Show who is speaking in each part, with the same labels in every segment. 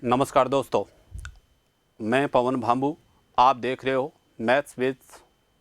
Speaker 1: नमस्कार दोस्तों, मैं पवन भांबू। आप देख रहे हो maths with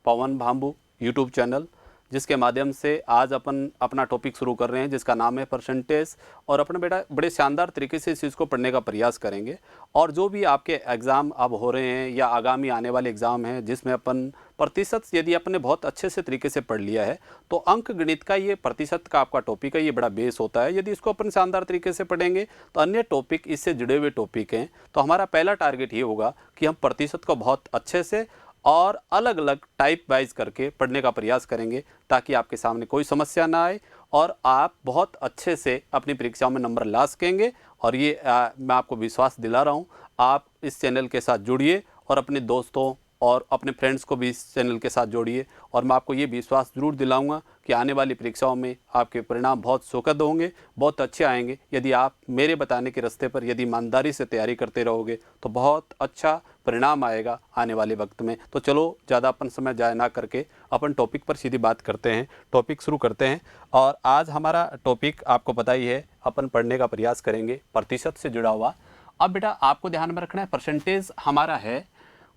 Speaker 1: Pawan Bhambhu YouTube channel, जिसके माध्यम से आज अपन अपना टॉपिक शुरू कर रहे हैं जिसका नाम है परसेंटेज। और अपने बेटा बड़े शानदार तरीके से इस चीज़ को पढ़ने का प्रयास करेंगे। और जो भी आपके एग्ज़ाम अब हो रहे हैं या आगामी आने वाले एग्ज़ाम हैं जिसमें अपन प्रतिशत यदि अपने बहुत अच्छे से तरीके से पढ़ लिया है तो अंक गणित का ये प्रतिशत का आपका टॉपिक है, ये बड़ा बेस होता है। यदि इसको अपन शानदार तरीके से पढ़ेंगे तो अन्य टॉपिक इससे जुड़े हुए टॉपिक हैं। तो हमारा पहला टारगेट ये होगा कि हम प्रतिशत को बहुत अच्छे से और अलग अलग टाइप वाइज करके पढ़ने का प्रयास करेंगे ताकि आपके सामने कोई समस्या ना आए और आप बहुत अच्छे से अपनी परीक्षाओं में नंबर ला सकेंगे। और ये मैं आपको विश्वास दिला रहा हूँ, आप इस चैनल के साथ जुड़िए और अपने दोस्तों और अपने फ्रेंड्स को भी इस चैनल के साथ जोड़िए। और मैं आपको ये विश्वास ज़रूर दिलाऊंगा कि आने वाली परीक्षाओं में आपके परिणाम बहुत सुखद होंगे, बहुत अच्छे आएंगे। यदि आप मेरे बताने के रास्ते पर यदि ईमानदारी से तैयारी करते रहोगे तो बहुत अच्छा परिणाम आएगा आने वाले वक्त में। तो चलो ज़्यादा अपन समय जाया ना करके अपन टॉपिक पर सीधी बात करते हैं, टॉपिक शुरू करते हैं। और आज हमारा टॉपिक आपको पता ही है, अपन पढ़ने का प्रयास करेंगे प्रतिशत से जुड़ा हुआ। अब बेटा आपको ध्यान में रखना है, परसेंटेज हमारा है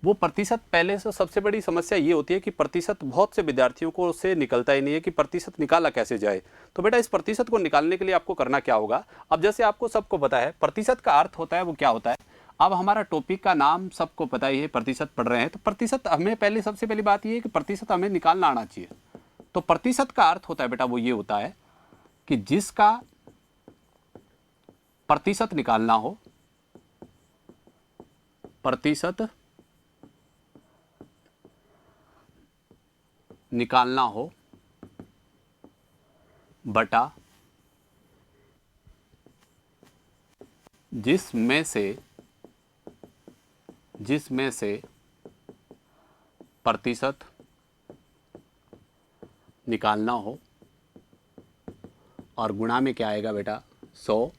Speaker 1: वो प्रतिशत। पहले से सबसे बड़ी समस्या ये होती है कि प्रतिशत बहुत से विद्यार्थियों को से निकलता ही नहीं है कि प्रतिशत निकाला कैसे जाए। तो बेटा इस प्रतिशत को निकालने के लिए आपको करना क्या होगा। अब जैसे आपको सबको पता है प्रतिशत का अर्थ होता है वो क्या होता है। अब हमारा टॉपिक का नाम सबको पता ही है, प्रतिशत पढ़ रहे हैं। तो प्रतिशत हमें पहले सबसे पहली बात ये है कि प्रतिशत हमें निकालना आना चाहिए। तो प्रतिशत का अर्थ होता है बेटा वो ये होता है कि जिसका प्रतिशत निकालना हो, प्रतिशत निकालना हो बटा जिसमें से प्रतिशत निकालना हो, और गुणा में क्या आएगा बेटा 100।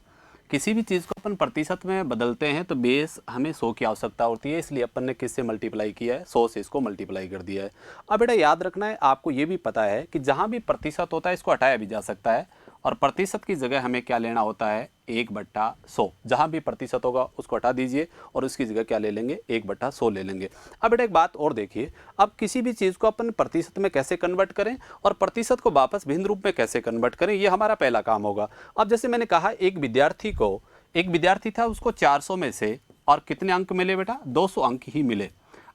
Speaker 1: किसी भी चीज़ को अपन प्रतिशत में बदलते हैं तो बेस हमें 100 की आवश्यकता होती है, इसलिए अपन ने किससे मल्टीप्लाई किया है, 100 से इसको मल्टीप्लाई कर दिया है। अब बेटा याद रखना है, आपको ये भी पता है कि जहाँ भी प्रतिशत होता है इसको हटाया भी जा सकता है। और प्रतिशत की जगह हमें क्या लेना होता है 1/100। जहाँ भी प्रतिशत होगा उसको हटा दीजिए और उसकी जगह क्या ले लेंगे 1/100 ले लेंगे। अब बेटा एक बात और देखिए, अब किसी भी चीज़ को अपन प्रतिशत में कैसे कन्वर्ट करें और प्रतिशत को वापस भिन्न रूप में कैसे कन्वर्ट करें, ये हमारा पहला काम होगा। अब जैसे मैंने कहा एक विद्यार्थी था, उसको 400 में से और कितने अंक मिले बेटा 200 अंक ही मिले।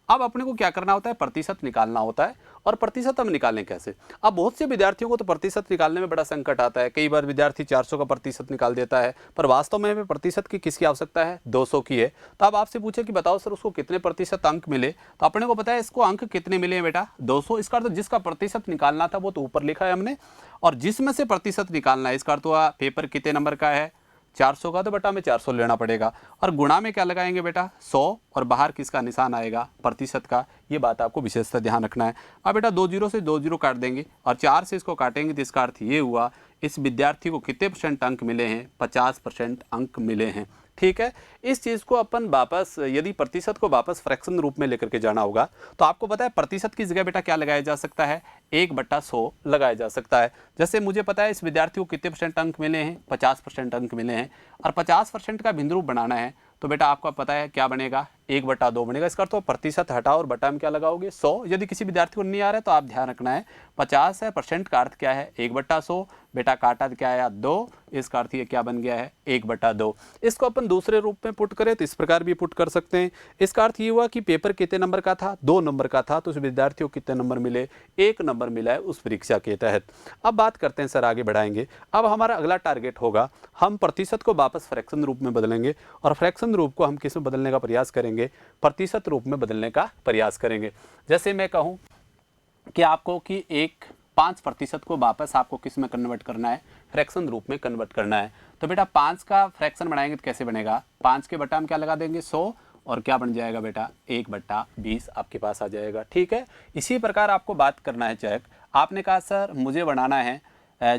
Speaker 1: अब अपने को क्या करना होता है, प्रतिशत निकालना होता है। और प्रतिशत हम निकालें कैसे। अब बहुत से विद्यार्थियों को तो प्रतिशत निकालने में बड़ा संकट आता है। कई बार विद्यार्थी 400 का प्रतिशत निकाल देता है, पर वास्तव में हमें प्रतिशत की किसकी आवश्यकता है 200 की है। तो अब आपसे पूछे कि बताओ सर उसको कितने प्रतिशत अंक मिले, तो अपने को पता है इसको अंक कितने मिले हैं बेटा 200। इसका अर्थ जिसका प्रतिशत निकालना था वो तो ऊपर लिखा है हमने, और जिसमें से प्रतिशत निकालना है इसका अर्थ हुआ पेपर कितने नंबर का है 400 का, तो बेटा हमें 400 लेना पड़ेगा। और गुणा में क्या लगाएंगे बेटा 100, और बाहर किसका निशान आएगा प्रतिशत का। ये बात आपको विशेषतः ध्यान रखना है। अब बेटा 2 जीरो से 2 जीरो काट देंगे और 4 से इसको काटेंगे, तो इसका अर्थ ये हुआ इस विद्यार्थी को कितने % अंक मिले हैं 50% अंक मिले हैं। ठीक है, इस चीज़ को अपन वापस यदि प्रतिशत को वापस फ्रैक्शन रूप में लेकर के जाना होगा तो आपको पता है प्रतिशत की जगह बेटा क्या लगाया जा सकता है 1/100 लगाया जा सकता है। जैसे मुझे पता है इस विद्यार्थी को कितने % अंक मिले हैं 50% अंक मिले हैं, और 50% का भिन्न रूप बनाना है तो बेटा आपको पता है क्या बनेगा 1/2 बनेगा। इसका तो प्रतिशत हटाओ और बटा में क्या लगाओगे 100। यदि किसी विद्यार्थी को नहीं आ रहा है तो आप ध्यान रखना है 50 है, % का अर्थ क्या है 1/100, बेटा काटा क्या आया 2, इसका अर्थ ये क्या बन गया है 1/2। इसको अपन दूसरे रूप में पुट करें तो इस प्रकार भी पुट कर सकते हैं। इसका अर्थ ये हुआ कि पेपर कितने नंबर का था 2 नंबर का था, तो उस विद्यार्थी को कितने नंबर मिले 1 नंबर मिला है उस परीक्षा के तहत। अब बात करते हैं सर, आगे बढ़ाएंगे। अब हमारा अगला टारगेट होगा हम प्रतिशत को वापस फ्रैक्शन रूप में बदलेंगे, और फ्रैक्शन रूप को हम किस में बदलने का प्रयास करेंगे प्रतिशत रूप में बदलने का प्रयास करेंगे। जैसे मैं कहूँ कि आपको कि 5% को वापस आपको किस में कन्वर्ट करना है फ्रैक्शन रूप में कन्वर्ट करना है। तो बेटा 5 का फ्रैक्शन बनाएंगे तो कैसे बनेगा 5 के बटा हम क्या लगा देंगे 100, और क्या बन जाएगा बेटा 1/20 आपके पास आ जाएगा। ठीक है, इसी प्रकार आपको बात करना है चेक। आपने कहा सर मुझे बनाना है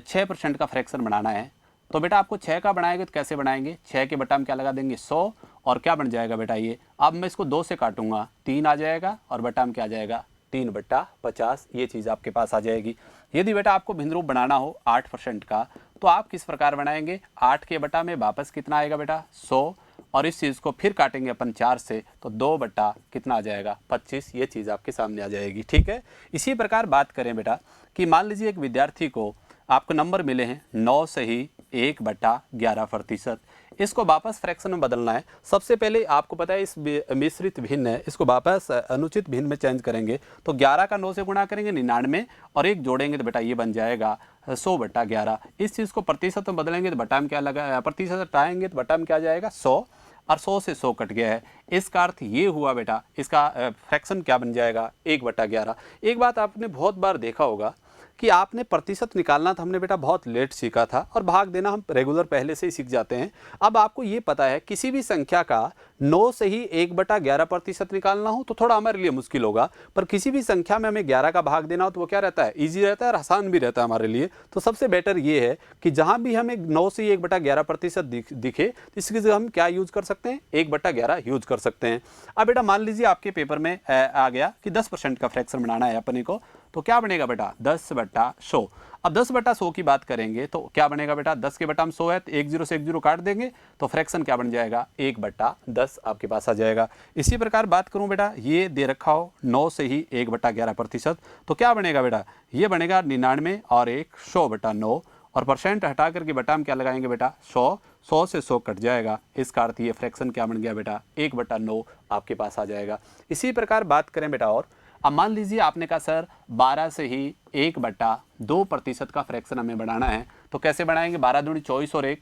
Speaker 1: 6% का फ्रैक्शन बनाना है, तो बेटा आपको 6 का बनाएंगे तो कैसे बनाएंगे 6 के बटा हम क्या लगा देंगे 100, और क्या बन जाएगा बेटा ये। अब मैं इसको 2 से काटूंगा 3 आ जाएगा, और बटा हम क्या आ जाएगा 3/50, ये चीज़ आपके पास आ जाएगी। यदि बेटा आपको भिन्न रूप बनाना हो 8% का तो आप किस प्रकार बनाएंगे 8 के बटा में वापस कितना आएगा बेटा 100, और इस चीज़ को फिर काटेंगे अपन 4 से, तो 2 बटा कितना आ जाएगा 25, ये चीज़ आपके सामने आ जाएगी। ठीक है, इसी प्रकार बात करें बेटा कि मान लीजिए एक विद्यार्थी को आपको नंबर मिले हैं 9 सही 1/11%, इसको वापस फ्रैक्शन में बदलना है। सबसे पहले आपको पता है इस मिश्रित भिन्न है, इसको वापस अनुचित भिन्न में चेंज करेंगे, तो 11 का 9 से गुणा करेंगे 99 और 1 जोड़ेंगे तो बेटा ये बन जाएगा 100/11। इस चीज़ को प्रतिशत में बदलेंगे तो बटा में क्या लगा, प्रतिशत हटाएंगे तो बटा में क्या जाएगा 100, और 100 से 100 कट गया है। इसका अर्थ ये हुआ बेटा, इसका फ्रैक्शन क्या बन जाएगा 1/11। एक बात आपने बहुत बार देखा होगा कि आपने प्रतिशत निकालना था, हमने बेटा बहुत लेट सीखा था, और भाग देना हम रेगुलर पहले से ही सीख जाते हैं। अब आपको ये पता है किसी भी संख्या का 9 से ही 1/11% निकालना हो तो थोड़ा हमारे लिए मुश्किल होगा, पर किसी भी संख्या में हमें 11 का भाग देना हो तो वो क्या रहता है, ईजी रहता है और आसान भी रहता है हमारे लिए। तो सबसे बेटर ये है कि जहाँ भी हमें 9 से 1/11% दिखे तो इसकी जगह हम क्या यूज कर सकते हैं, 1/11 यूज कर सकते हैं। अब बेटा मान लीजिए आपके पेपर में आ गया कि 10% का फ्रैक्शन बनाना है अपने को, तो क्या बनेगा बेटा 10/100। अब 10/100 की बात करेंगे तो क्या बनेगा बेटा, 10 के बटा में 100 है तो 1 0 से 1 0 काट देंगे तो फ्रैक्शन क्या बन जाएगा 1/10 आपके पास आ जाएगा। इसी प्रकार बात करूं बेटा, ये दे रखा हो 9 से ही 1/11%, तो क्या बनेगा बेटा, ये बनेगा 99 और 100/9, और परसेंट हटा करके बटा में क्या लगाएंगे बेटा 100 से 100 कट जाएगा। इसका अर्थ ये फ्रैक्शन क्या बन गया बेटा 1/9 आपके पास आ जाएगा। इसी प्रकार बात करें बेटा, और अब मान लीजिए आपने कहा सर 12 से ही 1/2% का फ्रैक्शन हमें बनाना है, तो कैसे बनाएंगे, 12 दूनी 24 और 1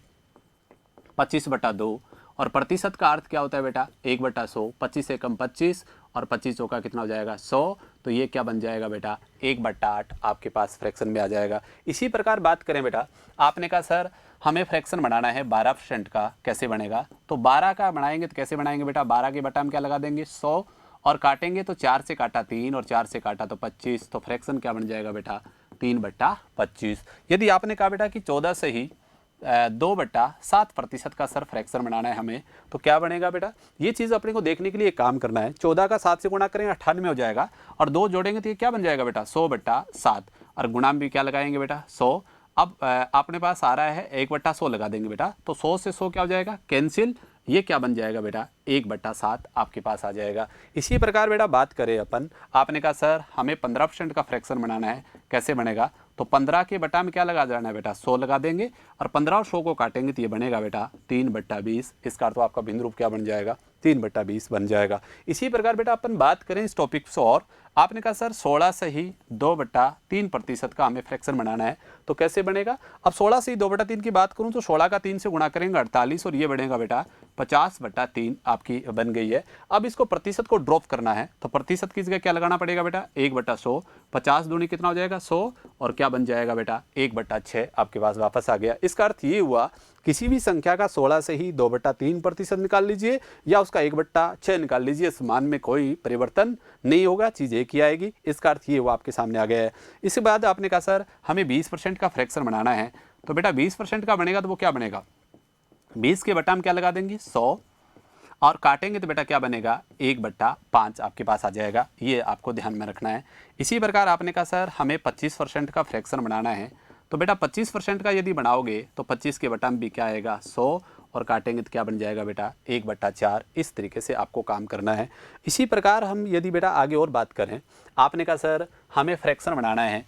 Speaker 1: 25/2, और प्रतिशत का अर्थ क्या होता है बेटा 1/100, 25 से कम 25 और 25 का कितना हो जाएगा 100, तो ये क्या बन जाएगा बेटा 1/8 आपके पास फ्रैक्शन में आ जाएगा। इसी प्रकार बात करें बेटा, आपने कहा सर हमें फ्रैक्शन बनाना है 12% का, कैसे बनेगा, तो 12 का बनाएंगे तो कैसे बनाएंगे बेटा, 12 के बटा में क्या लगा देंगे 100 और काटेंगे तो 4 से काटा 3 और 4 से काटा तो 25, तो फ्रैक्शन क्या बन जाएगा बेटा 3/25। यदि आपने कहा बेटा कि 14 से ही 2/7% का सर फ्रैक्शन बनाना है हमें, तो क्या बनेगा बेटा, ये चीज़ अपने को देखने के लिए एक काम करना है। 14 का 7 से गुणा करेंगे 98 हो जाएगा, और 2 जोड़ेंगे तो ये क्या बन जाएगा बेटा 100/7, और गुणा में भी क्या लगाएंगे बेटा 100। अब अपने पास आ रहा है 1/100 लगा देंगे बेटा, तो 100 से 100 क्या हो जाएगा कैंसिल, ये क्या बन जाएगा बेटा 1/7 आपके पास आ जाएगा। इसी प्रकार बेटा बात करें अपन, आपने कहा सर हमें 15% का फ्रैक्शन बनाना है, कैसे बनेगा, तो 15 के बटा में क्या लगा जाना है बेटा 100 लगा देंगे, और 15 और 100 को काटेंगे तो ये बनेगा बेटा 3/20। इसका अर्थ तो आपका भिन्न रूप क्या बन जाएगा 3/20 बन जाएगा। इसी प्रकार बेटा अपन बात करें इस टॉपिक से, और आपने कहा सर 16 से ही 2/3% का हमें फ्रैक्शन बनाना है, तो कैसे बनेगा। अब 16 से ही 2/3 की बात करूं तो 16 का 3 से गुणा करेंगे 48, और ये बनेगा बेटा 50/3 आपकी बन गई है। अब इसको प्रतिशत को ड्रॉप करना है, तो प्रतिशत की जगह क्या लगाना पड़ेगा बेटा 1/100, 50 दूनी कितना हो जाएगा 100, और क्या बन जाएगा बेटा 1/6 आपके पास वापस आ गया। इसका अर्थ ये हुआ किसी भी संख्या का 16 से ही 2/3% निकाल लीजिए या उसका 1/6 निकाल लीजिए, इस मान में कोई परिवर्तन नहीं होगा, चीज़ एक ही आएगी। इसका अर्थ ये हुआ आपके सामने आ गया है। इसके बाद आपने कहा सर हमें 20% का फ्रैक्शन बनाना है, तो बेटा 20% का बनेगा तो वो क्या बनेगा 20 के बटा में क्या लगा देंगे 100, और काटेंगे तो बेटा क्या बनेगा 1/5 आपके पास आ जाएगा, ये आपको ध्यान में रखना है। इसी प्रकार आपने कहा सर हमें 25% का फ्रैक्शन बनाना है, तो बेटा 25% का यदि बनाओगे तो 25 के बटा में भी क्या आएगा 100, और काटेंगे तो क्या बन जाएगा बेटा 1/4। इस तरीके से आपको काम करना है। इसी प्रकार हम यदि बेटा आगे और बात करें, आपने कहा सर हमें फ्रैक्शन बनाना है,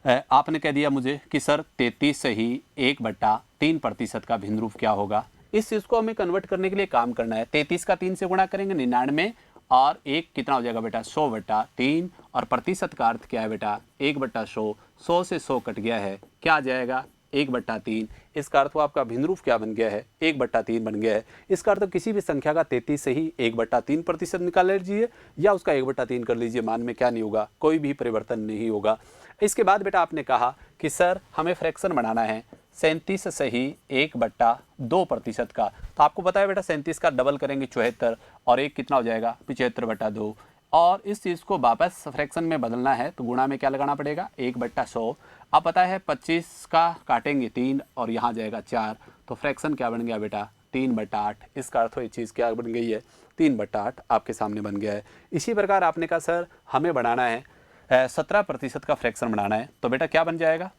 Speaker 1: आपने कह दिया मुझे कि सर 33 से ही 1/3% का भिन्न रूप क्या होगा। इस चीज़ को हमें कन्वर्ट करने के लिए काम करना है। 33 का 3 से गुणा करेंगे 99, और 1 कितना हो जाएगा बेटा 100/3, और प्रतिशत का अर्थ क्या है बेटा 1/100, 100 से 100 कट गया है, क्या आ जाएगा 1/3। इसका अर्थ आपका भिन्न रूप क्या बन गया है 1/3 बन गया है। इसका अर्थ किसी भी संख्या का 33 से ही 1/3% निकाल लीजिए या उसका 1/3 कर लीजिए, मान में क्या नहीं होगा, कोई भी परिवर्तन नहीं होगा। इसके बाद बेटा आपने कहा कि सर हमें फ्रैक्शन बनाना है 37 से ही 1/2% का, तो आपको पता है बेटा 37 का डबल करेंगे 74, और 1 कितना हो जाएगा 75/2, और इस चीज़ को वापस फ्रैक्शन में बदलना है तो गुणा में क्या लगाना पड़ेगा 1/100। अब पता है 25 का काटेंगे 3 और यहाँ जाएगा 4, तो फ्रैक्शन क्या बन गया बेटा 3/8। इसका अर्थ ये चीज़ क्या बन गई है 3/8 आपके सामने बन गया है। इसी प्रकार आपने कहा सर हमें बनाना है 17% का फ्रैक्शन बनाना है, तो बेटा क्या बन जाएगा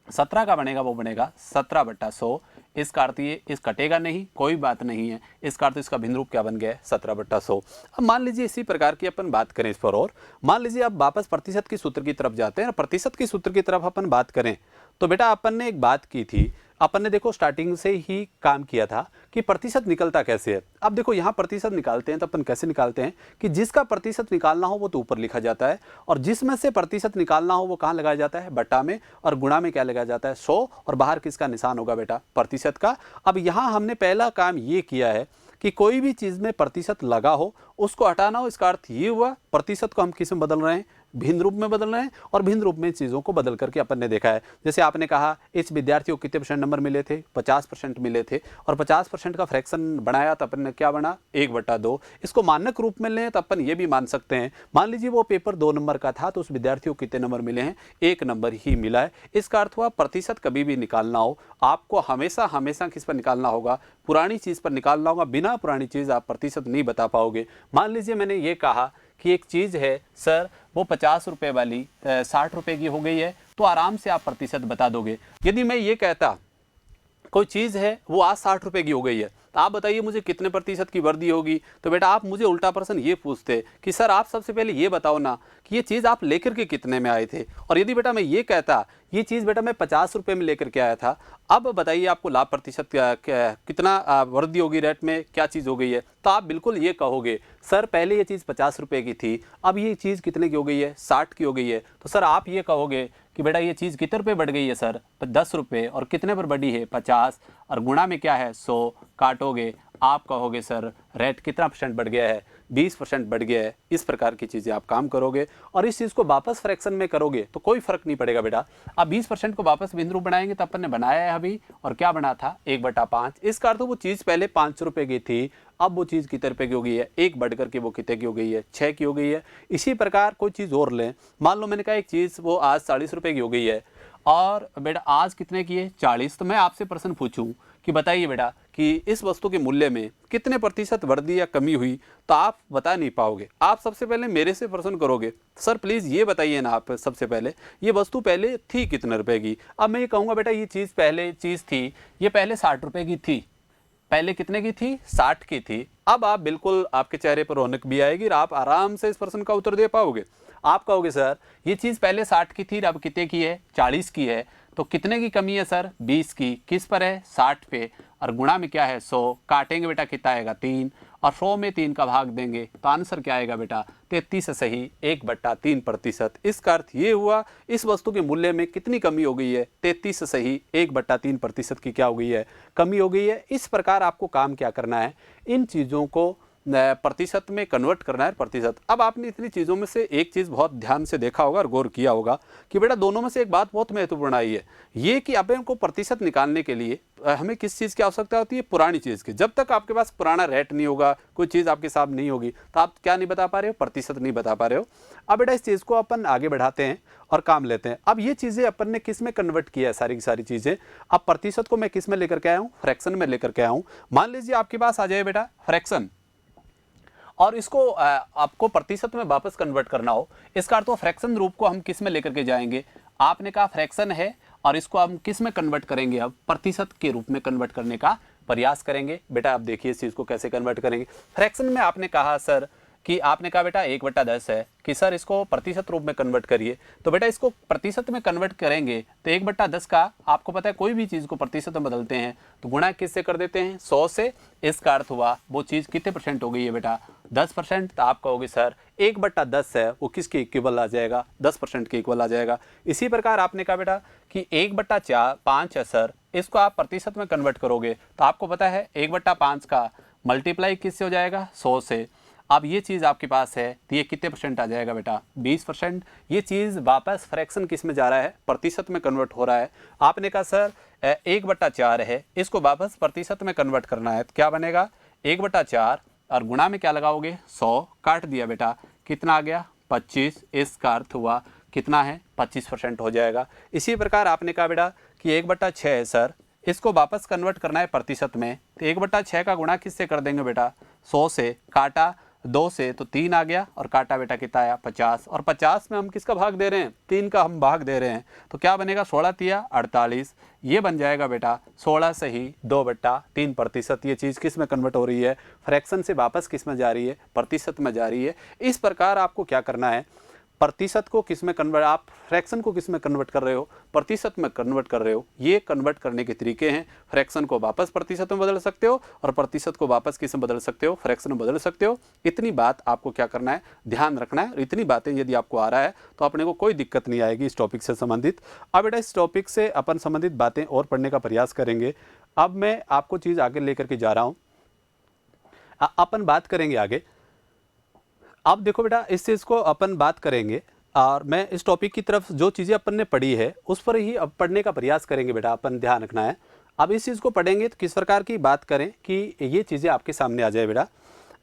Speaker 1: 17 का बनेगा वो बनेगा 17/100। इसका अर्थ ये इस कटेगा नहीं, कोई बात नहीं है। इसका अर्थ इसका भिन्न रूप क्या बन गया है 17/100। अब मान लीजिए इसी प्रकार की अपन बात करें इस पर, और मान लीजिए अब वापस प्रतिशत की सूत्र की तरफ जाते हैं। प्रतिशत की सूत्र की तरफ अपन बात करें तो बेटा अपन ने एक बात की थी, अपन ने देखो स्टार्टिंग से ही काम किया था कि प्रतिशत निकलता कैसे है। अब देखो यहाँ प्रतिशत निकालते हैं तो अपन कैसे निकालते हैं कि जिसका प्रतिशत निकालना हो वो तो ऊपर लिखा जाता है, और जिसमें से प्रतिशत निकालना हो वो कहाँ लगाया जाता है, बट्टा में, और गुणा में क्या लगाया जाता है 100, और बाहर किसका निशान होगा बेटा प्रतिशत का। अब यहाँ हमने पहला काम ये किया है कि कोई भी चीज़ में प्रतिशत लगा हो उसको हटाना हो। इसका अर्थ ये हुआ प्रतिशत को हम किस में बदल रहे हैं, भिन्न रूप में बदल रहे हैं, और भिन्न रूप में चीज़ों को बदल करके अपन ने देखा है। जैसे आपने कहा इस विद्यार्थी को कितने % नंबर मिले थे, 50% मिले थे, और 50% का फ्रैक्शन बनाया तो अपन ने क्या बना 1/2। इसको मानक रूप में लें तो अपन ये भी मान सकते हैं, मान लीजिए वो पेपर 2 नंबर का था तो उस विद्यार्थी को कितने नंबर मिले हैं, 1 नंबर ही मिला है। इसका अर्थ हुआ प्रतिशत कभी भी निकालना हो आपको हमेशा हमेशा किस पर निकालना होगा, पुरानी चीज़ पर निकालना होगा। बिना पुरानी चीज़ आप प्रतिशत नहीं बता पाओगे। मान लीजिए मैंने ये कहा कि एक चीज़ है सर वो 50 रुपये वाली 60 रुपये की हो गई है, तो आराम से आप प्रतिशत बता दोगे। यदि मैं ये कहता कोई चीज़ है वो आज 60 रुपये की हो गई है, तो आप बताइए मुझे कितने प्रतिशत की वृद्धि होगी, तो बेटा आप मुझे उल्टा प्रश्न ये पूछते कि सर आप सबसे पहले ये बताओ ना कि ये चीज़ आप लेकर के कितने में आए थे। और यदि बेटा मैं ये कहता ये चीज़ बेटा मैं 50 रुपये में लेकर के आया था, अब बताइए आपको लाभ प्रतिशत कितना वृद्धि होगी, रेट में क्या चीज़ हो गई है, तो आप बिल्कुल ये कहोगे सर पहले ये चीज़ 50 रुपये की थी, अब ये चीज़ कितने की हो गई है 60 की हो गई है। तो सर आप ये कहोगे कि बेटा ये चीज़ कितने रुपये बढ़ गई है सर 10 रुपये, और कितने पर बढ़ी है 50, और गुणा में क्या है 100, काटोगे आप कहोगे सर रेट कितना % बढ़ गया है 20% बढ़ गया है। इस प्रकार की चीज़ें आप काम करोगे और इस चीज़ को वापस फ्रैक्शन में करोगे तो कोई फर्क नहीं पड़ेगा बेटा। अब 20% को वापस बिंदु बनाएंगे तो अपन ने बनाया है अभी, और क्या बना था 1/5। इसका अर्थ वो चीज़ पहले 5 रुपये की थी, अब वो चीज़ कितने रुपये की हो गई है, 1 बढ़ करके वो कितने की हो गई है 6 की हो गई है। इसी प्रकार कोई चीज़ और लें, मान लो मैंने कहा एक चीज़ वो आज 40 रुपये की हो गई है, और बेटा आज कितने की है 40, तो मैं आपसे प्रश्न पूछूं कि बताइए बेटा कि इस वस्तु के मूल्य में कितने % वृद्धि या कमी हुई, तो आप बता नहीं पाओगे। आप सबसे पहले मेरे से प्रश्न करोगे सर प्लीज़ ये बताइए ना आप सबसे पहले ये वस्तु पहले थी कितने रुपए की। अब मैं ये कहूँगा बेटा ये चीज़ पहले चीज़ थी ये पहले 60 रुपये की थी, पहले कितने की थी 60 की थी। अब आप बिल्कुल आपके चेहरे पर रौनक भी आएगी और आप आराम से इस प्रश्न का उत्तर दे पाओगे। आप कहोगे सर ये चीज़ पहले 60 की थी अब कितने की है 40 की है, तो कितने की कमी है सर 20 की, किस पर है 60 पे, और गुणा में क्या है 100, काटेंगे बेटा कितना आएगा 3, और 100 में 3 का भाग देंगे तो आंसर क्या आएगा बेटा 33 सही 1/3%। इसका अर्थ ये हुआ इस वस्तु के मूल्य में कितनी कमी हो गई है 33 सही 1/3% की क्या हो गई है कमी हो गई है। इस प्रकार आपको काम क्या करना है इन चीज़ों को प्रतिशत में कन्वर्ट करना है प्रतिशत। अब आपने इतनी चीज़ों में से एक चीज़ बहुत ध्यान से देखा होगा और गौर किया होगा कि बेटा दोनों में से एक बात बहुत महत्वपूर्ण आई है ये कि अब इनको प्रतिशत निकालने के लिए हमें किस चीज़ की आवश्यकता होती है पुरानी चीज़ की। जब तक आपके पास पुराना रेट नहीं होगा कोई चीज़ आपके साथ नहीं होगी तो आप क्या नहीं बता पा रहे हो प्रतिशत नहीं बता पा रहे हो। अब बेटा इस चीज़ को अपन आगे बढ़ाते हैं और काम लेते हैं। अब ये चीज़ें अपन ने किस में कन्वर्ट किया है सारी की सारी चीज़ें। अब प्रतिशत को मैं किस में लेकर के आया हूँ फ्रैक्शन में लेकर के आया हूँ। मान लीजिए आपके पास आ जाए बेटा फ्रैक्शन और इसको आपको प्रतिशत में वापस कन्वर्ट करना हो, इसका अर्थ फ्रैक्शन रूप को हम किस में लेकर के जाएंगे। आपने कहा फ्रैक्शन है और इसको हम किस में कन्वर्ट करेंगे अब प्रतिशत के रूप में कन्वर्ट करने का प्रयास करेंगे। बेटा आप देखिए इस चीज़ को कैसे कन्वर्ट करेंगे। फ्रैक्शन में आपने कहा सर कि आपने कहा बेटा 1/10 है कि सर इसको प्रतिशत रूप में कन्वर्ट करिए, तो बेटा इसको प्रतिशत में कन्वर्ट करेंगे तो 1/10 का आपको पता है कोई भी चीज़ को प्रतिशत में बदलते हैं तो गुणा किससे कर देते हैं 100 से। इसका अर्थ हुआ वो चीज़ कितने % हो गई है बेटा 10%। तो आप कहोगे सर 1/10 है वो किसके इक्वल आ जाएगा 10% के इक्वल आ जाएगा। इसी प्रकार आपने कहा बेटा कि 1/5 है सर इसको आप प्रतिशत में कन्वर्ट करोगे तो आपको पता है 1/5 का मल्टीप्लाई किससे हो जाएगा 100 से। अब ये चीज़ आपके पास है तो ये कितने % आ जाएगा बेटा 20%। ये चीज़ वापस फ्रैक्शन किस में जा रहा है प्रतिशत में कन्वर्ट हो रहा है। आपने कहा सर 1/4 है इसको वापस प्रतिशत में कन्वर्ट करना है तो क्या बनेगा 1/4 और गुणा में क्या लगाओगे 100 काट दिया बेटा कितना आ गया 25। इसका अर्थ हुआ कितना है 25% हो जाएगा। इसी प्रकार आपने कहा बेटा कि 1/6 है सर इसको वापस कन्वर्ट करना है प्रतिशत में तो 1/6 का गुणा किससे कर देंगे बेटा 100 से, काटा 2 से तो 3 आ गया और काटा बेटा कितना आया 50, और 50 में हम किसका भाग दे रहे हैं, 3 का हम भाग दे रहे हैं, तो क्या बनेगा 16 तिया 48, ये बन जाएगा बेटा 16 से ही 2/3%। ये चीज़ किस में कन्वर्ट हो रही है, फ्रैक्शन से वापस किस में जा रही है, प्रतिशत में जा रही है। इस प्रकार आपको क्या करना है, प्रतिशत को किस में कन्वर्ट, आप फ्रैक्शन को किस में कन्वर्ट कर रहे हो, प्रतिशत में कन्वर्ट कर रहे हो। ये कन्वर्ट करने के तरीके हैं, फ्रैक्शन को वापस प्रतिशत में बदल सकते हो और प्रतिशत को वापस किस में बदल सकते हो, फ्रैक्शन में बदल सकते हो। इतनी बात आपको क्या करना है, ध्यान रखना है। इतनी बातें यदि आपको आ रहा है तो अपने को कोई दिक्कत नहीं आएगी इस टॉपिक से संबंधित। अब बेटा इस टॉपिक से अपन संबंधित बातें और पढ़ने का प्रयास करेंगे। अब मैं आपको चीज़ आगे लेकर के जा रहा हूँ, अपन बात करेंगे आगे। अब देखो बेटा इस चीज़ को अपन बात करेंगे और मैं इस टॉपिक की तरफ जो चीज़ें अपन ने पढ़ी है उस पर ही अब पढ़ने का प्रयास करेंगे बेटा, अपन ध्यान रखना है। अब इस चीज़ को पढ़ेंगे तो किस प्रकार की बात करें कि ये चीज़ें आपके सामने आ जाए बेटा।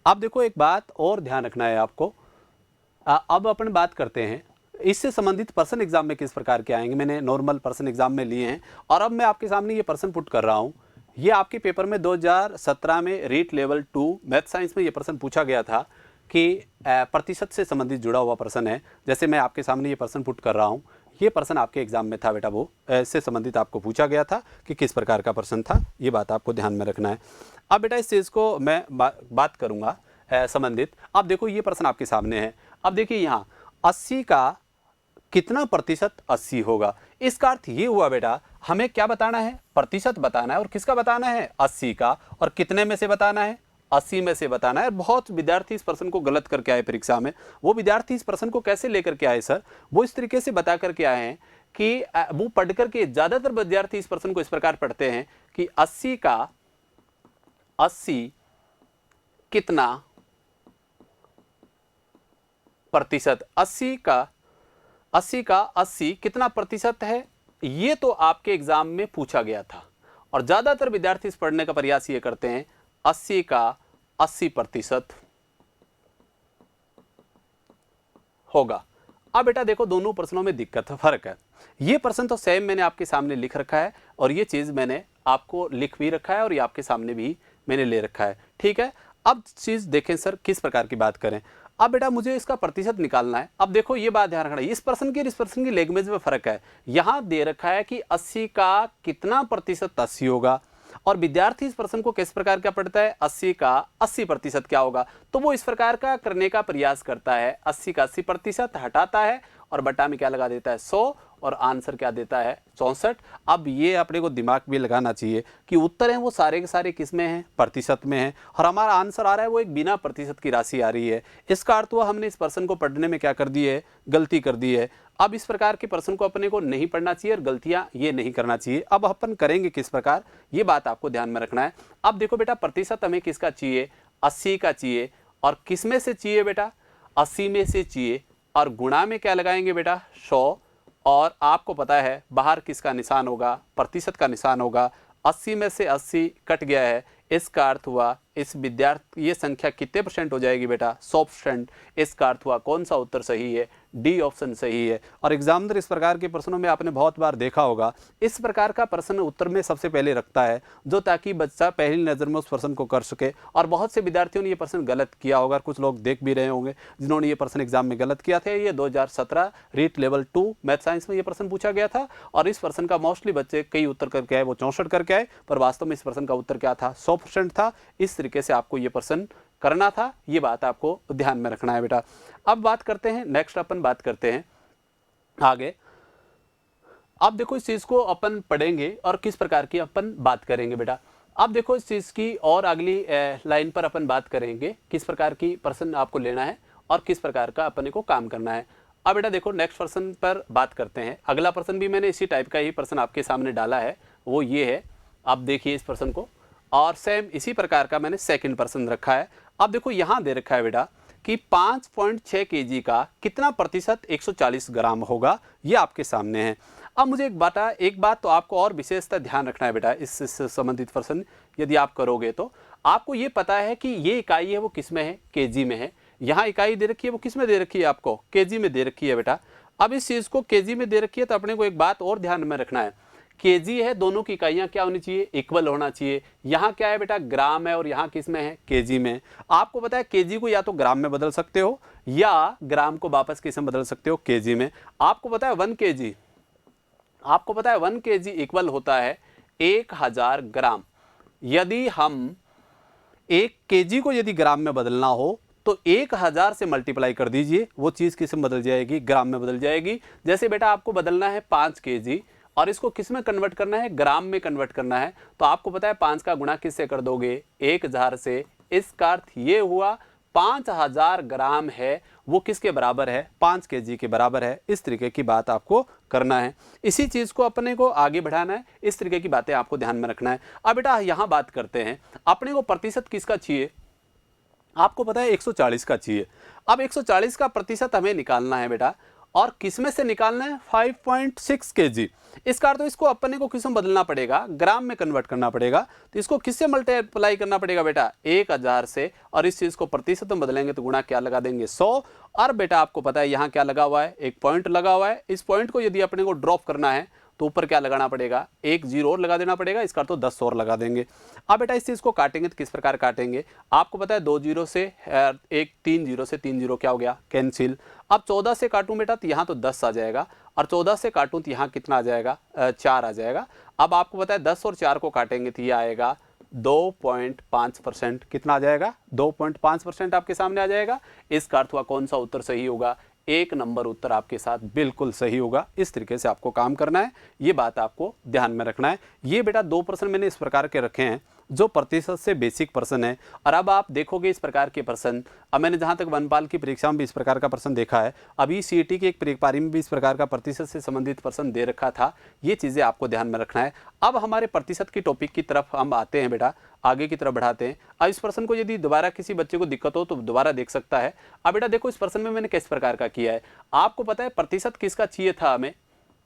Speaker 1: अब देखो एक बात और ध्यान रखना है आपको। अब अपन बात करते हैं इससे संबंधित पर्सन एग्जाम में किस प्रकार के आएंगे। मैंने नॉर्मल पर्सन एग्जाम में लिए हैं और अब मैं आपके सामने ये पर्सन पुट कर रहा हूँ। ये आपके पेपर में 2017 में रीट लेवल 2 मैथ साइंस में ये प्रश्न पूछा गया था कि प्रतिशत से संबंधित जुड़ा हुआ प्रश्न है। जैसे मैं आपके सामने ये प्रश्न पुट कर रहा हूँ, ये प्रश्न आपके एग्जाम में था बेटा, वो से संबंधित आपको पूछा गया था कि किस प्रकार का प्रश्न था। ये बात आपको ध्यान में रखना है। अब बेटा इस चीज़ को मैं बात करूँगा संबंधित। अब देखो ये प्रश्न आपके सामने है। अब देखिए यहाँ 80 का कितना प्रतिशत 80 होगा। इसका अर्थ ये हुआ बेटा, हमें क्या बताना है, प्रतिशत बताना है। और किसका बताना है, 80 का। और कितने में से बताना है, 80 में से बताना है। बहुत विद्यार्थी इस प्रश्न को गलत करके आए परीक्षा में। वो विद्यार्थी इस प्रश्न को कैसे लेकर के आए सर, वो इस तरीके से बता करके आए हैं कि वो पढ़ करके, ज़्यादातर विद्यार्थी इस प्रश्न को इस प्रकार पढ़ते हैं कि 80 का 80 कितना प्रतिशत, 80 का 80 कितना प्रतिशत है। ये तो आपके एग्जाम में पूछा गया था और ज़्यादातर विद्यार्थी इस पढ़ने का प्रयास ये करते हैं 80 का 80% होगा। अब बेटा देखो दोनों प्रश्नों में दिक्कत है, फर्क है। ये प्रश्न तो सेम मैंने आपके सामने लिख रखा है और ये चीज़ मैंने आपको लिख भी रखा है और ये आपके सामने भी मैंने ले रखा है, ठीक है। अब चीज़ देखें सर किस प्रकार की बात करें। अब बेटा मुझे इसका प्रतिशत निकालना है। अब देखो ये बात ध्यान रखना है, इस प्रश्न की और इस प्रश्न की लैंग्वेज में फर्क है। यहाँ दे रखा है कि 80 का कितना प्रतिशत 80 होगा और विद्यार्थी इस प्रश्न को किस प्रकार का पढ़ता है, 80 का 80% क्या होगा। तो वो इस प्रकार का करने का प्रयास करता है, 80 का 80% हटाता है और बटा में क्या लगा देता है 100 और आंसर क्या देता है 64। अब ये अपने को दिमाग भी लगाना चाहिए कि उत्तर हैं वो सारे के सारे किस में हैं, प्रतिशत में हैं और हमारा आंसर आ रहा है वो एक बिना प्रतिशत की राशि आ रही है। इसका अर्थ हुआ हमने इस प्रश्न को पढ़ने में क्या कर दी है, गलती कर दी है। अब इस प्रकार के प्रश्न को अपने को नहीं पढ़ना चाहिए और गलतियां ये नहीं करना चाहिए। अब अपन करेंगे किस प्रकार, ये बात आपको ध्यान में रखना है। अब देखो बेटा प्रतिशत हमें किसका चाहिए, 80 का चाहिए और किस में से चाहिए बेटा, 80 में से चाहिए और गुणा में क्या लगाएंगे बेटा 100 और आपको पता है बाहर किसका निशान होगा, प्रतिशत का निशान होगा। 80 में से 80 कट गया है, इसका अर्थ हुआ इस विद्यार्थी ये संख्या कितने % हो जाएगी बेटा 100%। इसका अर्थ हुआ कौन सा उत्तर सही है, डी ऑप्शन सही है। और एग्जामिनर इस प्रकार के प्रश्नों में आपने बहुत बार देखा होगा, इस प्रकार का प्रश्न उत्तर में सबसे पहले रखता है जो ताकि बच्चा पहली नज़र में उस प्रश्न को कर सके। और बहुत से विद्यार्थियों ने ये प्रश्न गलत किया होगा, कुछ लोग देख भी रहे होंगे जिन्होंने ये प्रश्न एग्जाम में गलत किया था। ये 2017 रीट लेवल 2 मैथ साइंस में ये प्रश्न पूछा गया था और इस प्रश्न का मोस्टली बच्चे कई उत्तर करके आए, वो 64 करके आए, पर वास्तव में इस प्रश्न का उत्तर क्या था 100% था। इस तरीके से आपको ये प्रश्न करना था, ये बात आपको ध्यान में रखना है बेटा। अब बात करते हैं नेक्स्ट, अपन बात करते हैं आगे। अब देखो इस चीज को अपन पढ़ेंगे और किस प्रकार की अपन बात करेंगे बेटा। अब देखो इस चीज की और अगली लाइन पर अपन बात करेंगे किस प्रकार की प्रश्न आपको लेना है और किस प्रकार का अपने को काम करना है। अब बेटा देखो नेक्स्ट प्रश्न पर बात करते हैं। अगला प्रश्न भी मैंने इसी टाइप का ही प्रश्न आपके सामने डाला है, वो ये है। आप देखिए इस प्रश्न को और सेम इसी प्रकार का मैंने सेकंड प्रश्न रखा है। अब देखो यहाँ दे रखा है बेटा कि 5.6 kg का कितना प्रतिशत 140 ग्राम होगा, ये आपके सामने है। अब मुझे एक बात तो आपको और विशेषता ध्यान रखना है बेटा, इससे संबंधित प्रश्न यदि आप करोगे तो आपको ये पता है कि ये इकाई है वो किस में है, केजी में है। यहाँ इकाई दे रखी है वो किस में दे रखी है, आपको केजी में दे रखी है बेटा। अब इस चीज़ को केजी में दे रखी है तो अपने को एक बात और ध्यान में रखना है केजी है, दोनों की इकाइयां क्या होनी चाहिए, इक्वल होना चाहिए। यहाँ क्या है बेटा, ग्राम है और यहाँ किस में है, केजी में। आपको पता है केजी को या तो ग्राम में बदल सकते हो या ग्राम को वापस किस में बदल सकते हो, केजी में। आपको पता है 1 केजी, आपको पता है 1 केजी इक्वल होता है 1000 ग्राम। यदि हम 1 केजी को यदि ग्राम में बदलना हो तो 1000 से मल्टीप्लाई कर दीजिए, वो चीज़ किस में बदल जाएगी, ग्राम में बदल जाएगी। जैसे बेटा आपको बदलना है 5 केजी और इसको किस में कन्वर्ट करना है, ग्राम में कन्वर्ट करना है, तो आपको पता है 5 का गुणा किससे कर दोगे, 1000 से। इसका अर्थ ये हुआ 5000 ग्राम है वो किसके बराबर है, 5 केजी के बराबर है। इस तरीके की बात आपको करना है, इसी चीज़ को अपने को आगे बढ़ाना है, इस तरीके की बातें आपको ध्यान में रखना है। अब बेटा यहाँ बात करते हैं, अपने को प्रतिशत किसका चाहिए, आपको पता है 140 का चाहिए। अब 140 का प्रतिशत हमें निकालना है बेटा, और किस में से निकालना है, 5.6 केजी। इसका अर्थ तो इसको अपने को किस में बदलना पड़ेगा, ग्राम में कन्वर्ट करना पड़ेगा। तो इसको किससे मल्टीप्लाई करना पड़ेगा बेटा, 1000 से, और इस चीज़ को प्रतिशत में बदलेंगे तो गुणा क्या लगा देंगे, 100। और बेटा आपको पता है यहाँ क्या लगा हुआ है, एक पॉइंट लगा हुआ है। इस पॉइंट को यदि अपने को ड्रॉप करना है तो ऊपर क्या लगाना पड़ेगा, एक जीरो और लगा देना पड़ेगा, इसका तो 10 और लगा देंगे। अब बेटा इस चीज़ को काटेंगे तो किस प्रकार काटेंगे, आपको पता है 2 जीरो से एक 3 जीरो से 3 जीरो क्या हो गया, कैंसिल। अब 14 से काटूं बेटा तो यहाँ तो 10 आ जाएगा, और 14 से काटूं तो यहाँ कितना आ जाएगा, 4 आ जाएगा। अब आपको पता है 10 और 4 को काटेंगे तो ये आएगा 2.5%। कितना आ जाएगा, 2.5% आपके सामने आ जाएगा। इसका अर्थ हुआ कौन सा उत्तर सही होगा, 1 नंबर उत्तर आपके साथ बिल्कुल सही होगा। इस तरीके से आपको काम करना है, ये बात आपको ध्यान में रखना है। ये बेटा 2 प्रश्न मैंने इस प्रकार के रखे हैं जो प्रतिशत से बेसिक प्रश्न है। और अब आप देखोगे इस प्रकार के प्रश्न, अब मैंने जहाँ तक वनपाल की परीक्षा में भी इस प्रकार का प्रश्न देखा है, अभी सीईटी की एक पारी में भी इस प्रकार का प्रतिशत से संबंधित प्रश्न दे रखा था। ये चीज़ें आपको ध्यान में रखना है। अब हमारे प्रतिशत की टॉपिक की तरफ हम आते हैं बेटा, आगे की तरफ बढ़ाते हैं। अब इस प्रश्न को यदि दोबारा किसी बच्चे को दिक्कत हो तो दोबारा देख सकता है। अब बेटा देखो इस प्रश्न में मैंने किस प्रकार का किया है, आपको पता है प्रतिशत किसका चाहिए था, हमें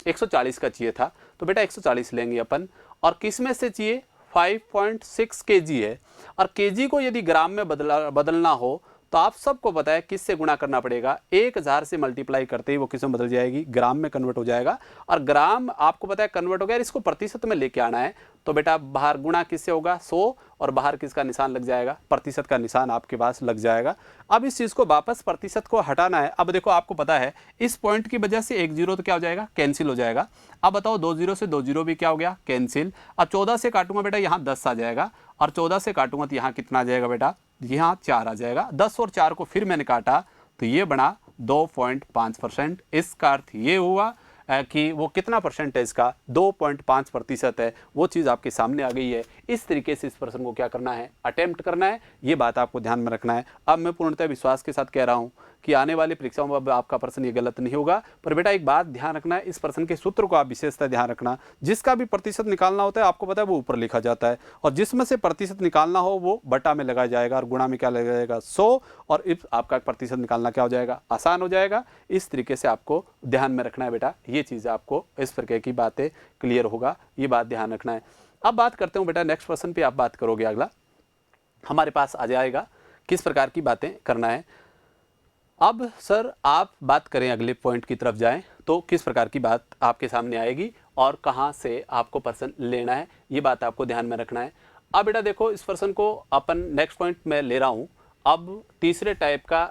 Speaker 1: 140 का चाहिए था। तो बेटा 140 लेंगे अपन, और किस में से चाहिए, 5.6 केजी है, और केजी को यदि ग्राम में बदलना हो तो आप सबको पता है किससे गुणा करना पड़ेगा, 1000 से मल्टीप्लाई करते ही वो किस में बदल जाएगी, ग्राम में कन्वर्ट हो जाएगा। और ग्राम आपको पता है कन्वर्ट हो गया, इसको प्रतिशत में लेके आना है तो बेटा बाहर गुणा किससे होगा, 100, और बाहर किसका निशान लग जाएगा, प्रतिशत का निशान आपके पास लग जाएगा। अब इस चीज़ को वापस प्रतिशत को हटाना है। अब देखो आपको पता है इस पॉइंट की वजह से 1 जीरो तो क्या हो जाएगा, कैंसिल हो जाएगा। अब बताओ 2 जीरो से 2 जीरो भी क्या हो गया, कैंसिल। अब 14 से काटूंगा बेटा यहाँ 10 आ जाएगा, और 14 से काटूंगा तो यहाँ कितना आ जाएगा बेटा, यहाँ 4 आ जाएगा। 10 और 4 को फिर मैंने काटा तो ये बना 2.5%। इसका अर्थ ये हुआ कि वो कितना परसेंटेज का, 2.5% है, वो चीज़ आपके सामने आ गई है। इस तरीके से इस प्रश्न को क्या करना है, अटेम्प्ट करना है, ये बात आपको ध्यान में रखना है। अब मैं पूर्णतः विश्वास के साथ कह रहा हूँ कि आने वाली परीक्षाओं में अब आपका प्रश्न ये गलत नहीं होगा। पर बेटा एक बात ध्यान रखना है, इस प्रश्न के सूत्र को आप विशेषतः ध्यान रखना। जिसका भी प्रतिशत निकालना होता है आपको पता है वो ऊपर लिखा जाता है, और जिसमें से प्रतिशत निकालना हो वो बटा में लगाया जाएगा, और गुणा में क्या लगाया जाएगा, 100, और इस आपका प्रतिशत निकालना क्या हो जाएगा, आसान हो जाएगा। इस तरीके से आपको ध्यान में रखना है बेटा, ये चीज़ आपको इस प्रकार की बातें क्लियर होगा, ये बात ध्यान रखना है। अब बात करते हूँ बेटा नेक्स्ट प्रश्न पे, आप बात करोगे, अगला हमारे पास आ जाएगा किस प्रकार की बातें करना है। अब सर आप बात करें, अगले पॉइंट की तरफ जाएं तो किस प्रकार की बात आपके सामने आएगी और कहां से आपको प्रश्न लेना है, ये बात आपको ध्यान में रखना है। अब बेटा देखो इस प्रश्न को अपन नेक्स्ट पॉइंट में ले रहा हूं। अब तीसरे टाइप का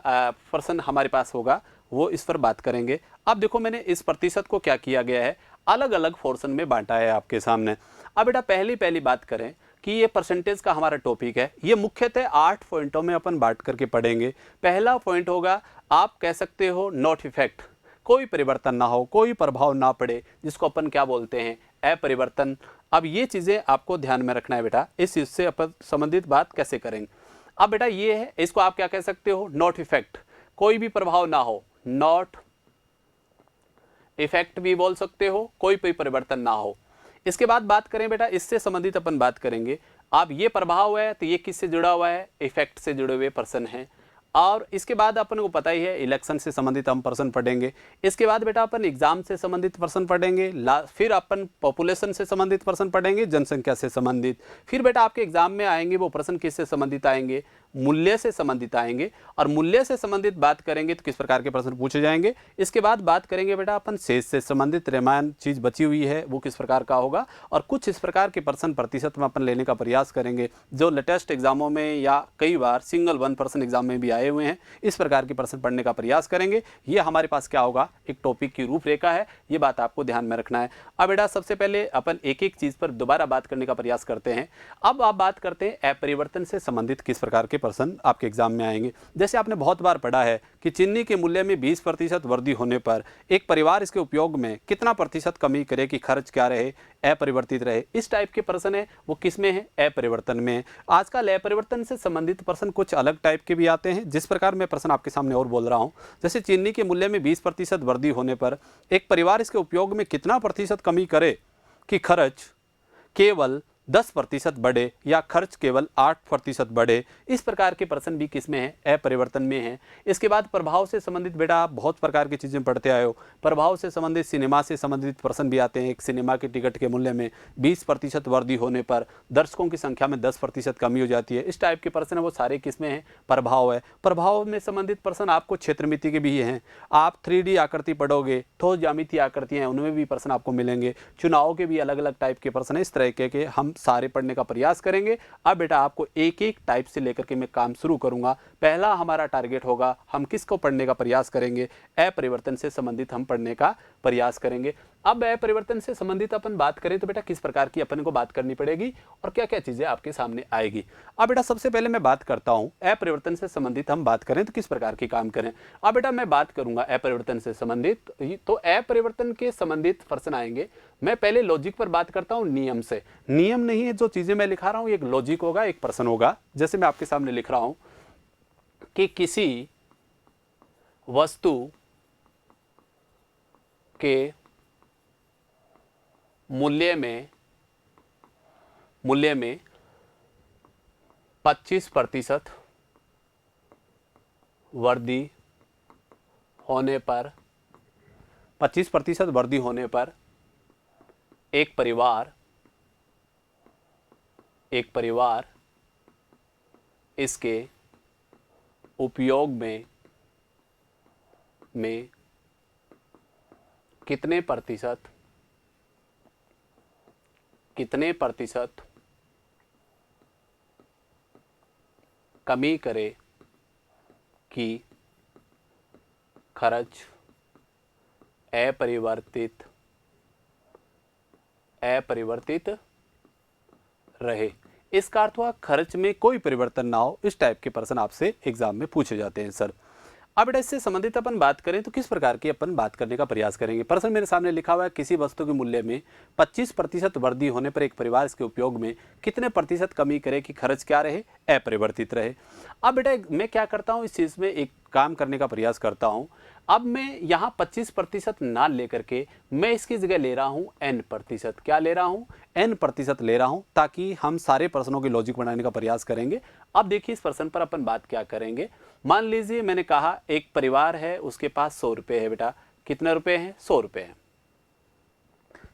Speaker 1: प्रश्न हमारे पास होगा, वो इस पर बात करेंगे। अब देखो मैंने इस प्रतिशत को क्या किया गया है, अलग अलग पोर्शन में बांटा है आपके सामने। अब बेटा पहली बात करें कि ये परसेंटेज का हमारा टॉपिक है, ये मुख्यतः 8 पॉइंटों में अपन बांट करके पढ़ेंगे। पहला पॉइंट होगा, आप कह सकते हो नॉट इफेक्ट, कोई परिवर्तन ना हो, कोई प्रभाव ना पड़े, जिसको अपन क्या बोलते हैं, अपरिवर्तन। अब ये चीज़ें आपको ध्यान में रखना है बेटा, इस चीज़ से अपन संबंधित बात कैसे करेंगे। अब बेटा ये है, इसको आप क्या कह सकते हो, नॉट इफेक्ट, कोई भी प्रभाव ना हो, नॉट इफेक्ट भी बोल सकते हो, कोई परिवर्तन ना हो। इसके बाद बात करें बेटा, इससे संबंधित अपन बात करेंगे। अब ये प्रभाव है तो ये किससे जुड़ा हुआ है, इफेक्ट से जुड़े हुए पर्सन हैं। और इसके बाद अपन को पता ही है इलेक्शन से संबंधित हम प्रश्न पढ़ेंगे। इसके बाद बेटा अपन एग्जाम से संबंधित प्रश्न पढ़ेंगे, फिर अपन पॉपुलेशन से संबंधित प्रश्न पढ़ेंगे, जनसंख्या से संबंधित। फिर बेटा आपके एग्जाम में आएंगे वो प्रश्न किससे संबंधित आएंगे, मूल्य से संबंधित आएंगे, और मूल्य से संबंधित बात करेंगे तो किस प्रकार के प्रश्न पूछे जाएंगे। इसके बाद बात करेंगे बेटा अपन शेष से संबंधित, रामायण चीज बची हुई है वो किस प्रकार का होगा, और कुछ इस प्रकार के प्रश्न प्रतिशत में अपन लेने का प्रयास करेंगे जो लेटेस्ट एग्जामों में या कई बार सिंगल 1% एग्जाम में भी आए हुए हैं। इस प्रकार के प्रश्न पढ़ने का प्रयास करेंगे। ये हमारे पास क्या होगा, एक टॉपिक की रूपरेखा है, ये बात आपको ध्यान में रखना है। अब बेटा सबसे पहले अपन एक एक चीज पर दोबारा बात करने का प्रयास करते हैं। अब आप बात करते हैं अपरिवर्तन से संबंधित किस प्रकार के प्रश्न आपके एग्जाम में आएंगे। जैसे आपने बहुत बार पढ़ा है कि चीनी के मूल्य में 20% वृद्धि होने पर एक परिवार इसके उपयोग में कितना प्रतिशत कमी करे कि खर्च क्या रहे, अपरिवर्तित रहे। इस टाइप के प्रश्न है वो किस में है, अपरिवर्तन में। आजकल अपरिवर्तन से संबंधित प्रश्न कुछ अलग टाइप के भी आते हैं। जिस प्रकार मैं प्रश्न आपके सामने और बोल रहा हूं, जैसे चीनी के मूल्य में 20% वृद्धि होने पर एक परिवार इसके उपयोग में कितना प्रतिशत कमी करे कि खर्च केवल 10% बढ़े या खर्च केवल 8% बढ़े। इस प्रकार के प्रश्न भी किसमें है, अपरिवर्तन में है। इसके बाद प्रभाव से संबंधित बेटा आप बहुत प्रकार की चीजें पढ़ते आए हो। प्रभाव से संबंधित सिनेमा से संबंधित प्रश्न भी आते हैं। एक सिनेमा के टिकट के मूल्य में 20% वृद्धि होने पर दर्शकों की संख्या में 10% कमी हो जाती है। इस टाइप के प्रश्न है वो सारे किसमें है, प्रभाव है। प्रभाव में संबंधित प्रश्न आपको क्षेत्रमिति के भी हैं। आप 3D आकृति पढ़ोगे, ठोस ज्यामितीय आकृतियां हैं, उनमें भी प्रश्न आपको मिलेंगे। चुनाव के भी अलग अलग टाइप के प्रश्न है। इस तरह के हम सारे पढ़ने का प्रयास करेंगे। अब बेटा आपको एक एक टाइप से लेकर के मैं काम शुरू करूंगा। पहला हमारा टारगेट होगा, हम किसको पढ़ने का प्रयास करेंगे, अपरिवर्तन से संबंधित हम पढ़ने का प्रयास करेंगे। अब अपरिवर्तन से संबंधित अपन बात करें तो बेटा किस प्रकार की अपन को बात करनी पड़ेगी और क्या क्या चीजें आपके सामने आएगी। अब बेटा सबसे पहले मैं बात करता हूं अपरिवर्तन से संबंधित हम बात करें तो किस प्रकार की काम करें। अब बेटा मैं बात करूंगा अपरिवर्तन से संबंधित, तो अपरिवर्तन के संबंधित प्रश्न आएंगे। मैं पहले लॉजिक पर बात करता हूं, नियम से। नियम नहीं है, जो चीजें मैं लिखा रहा हूं एक लॉजिक होगा, एक प्रश्न होगा। जैसे मैं आपके सामने लिख रहा हूं कि किसी वस्तु के मूल्य में 25% वृद्धि होने पर 25% वृद्धि होने पर एक परिवार इसके उपयोग में कितने प्रतिशत कमी करे कि खर्च अपरिवर्तित रहे। इसका अर्थ हुआ खर्च में कोई परिवर्तन ना हो। इस टाइप के प्रश्न आपसे एग्जाम में पूछे जाते हैं सर। अब बेटा इससे संबंधित अपन बात करें तो किस प्रकार की अपन बात करने का प्रयास करेंगे। प्रश्न मेरे सामने लिखा हुआ है, किसी वस्तु के मूल्य में 25% वृद्धि होने पर एक परिवार इसके उपयोग में कितने प्रतिशत कमी करे कि खर्च क्या रहे, अपरिवर्तित रहे। अब बेटा मैं क्या करता हूँ, इस चीज़ में एक काम करने का प्रयास करता हूँ। अब मैं यहाँ 25% ना लेकर के मैं इसकी जगह ले रहा हूँ n%। क्या ले रहा हूँ, n% ले रहा हूँ, ताकि हम सारे प्रश्नों की लॉजिक बनाने का प्रयास करेंगे। अब देखिए इस प्रश्न पर अपन बात क्या करेंगे। मान लीजिए मैंने कहा एक परिवार है, उसके पास 100 रुपये है। बेटा कितने रुपए हैं, 100 रुपये हैं।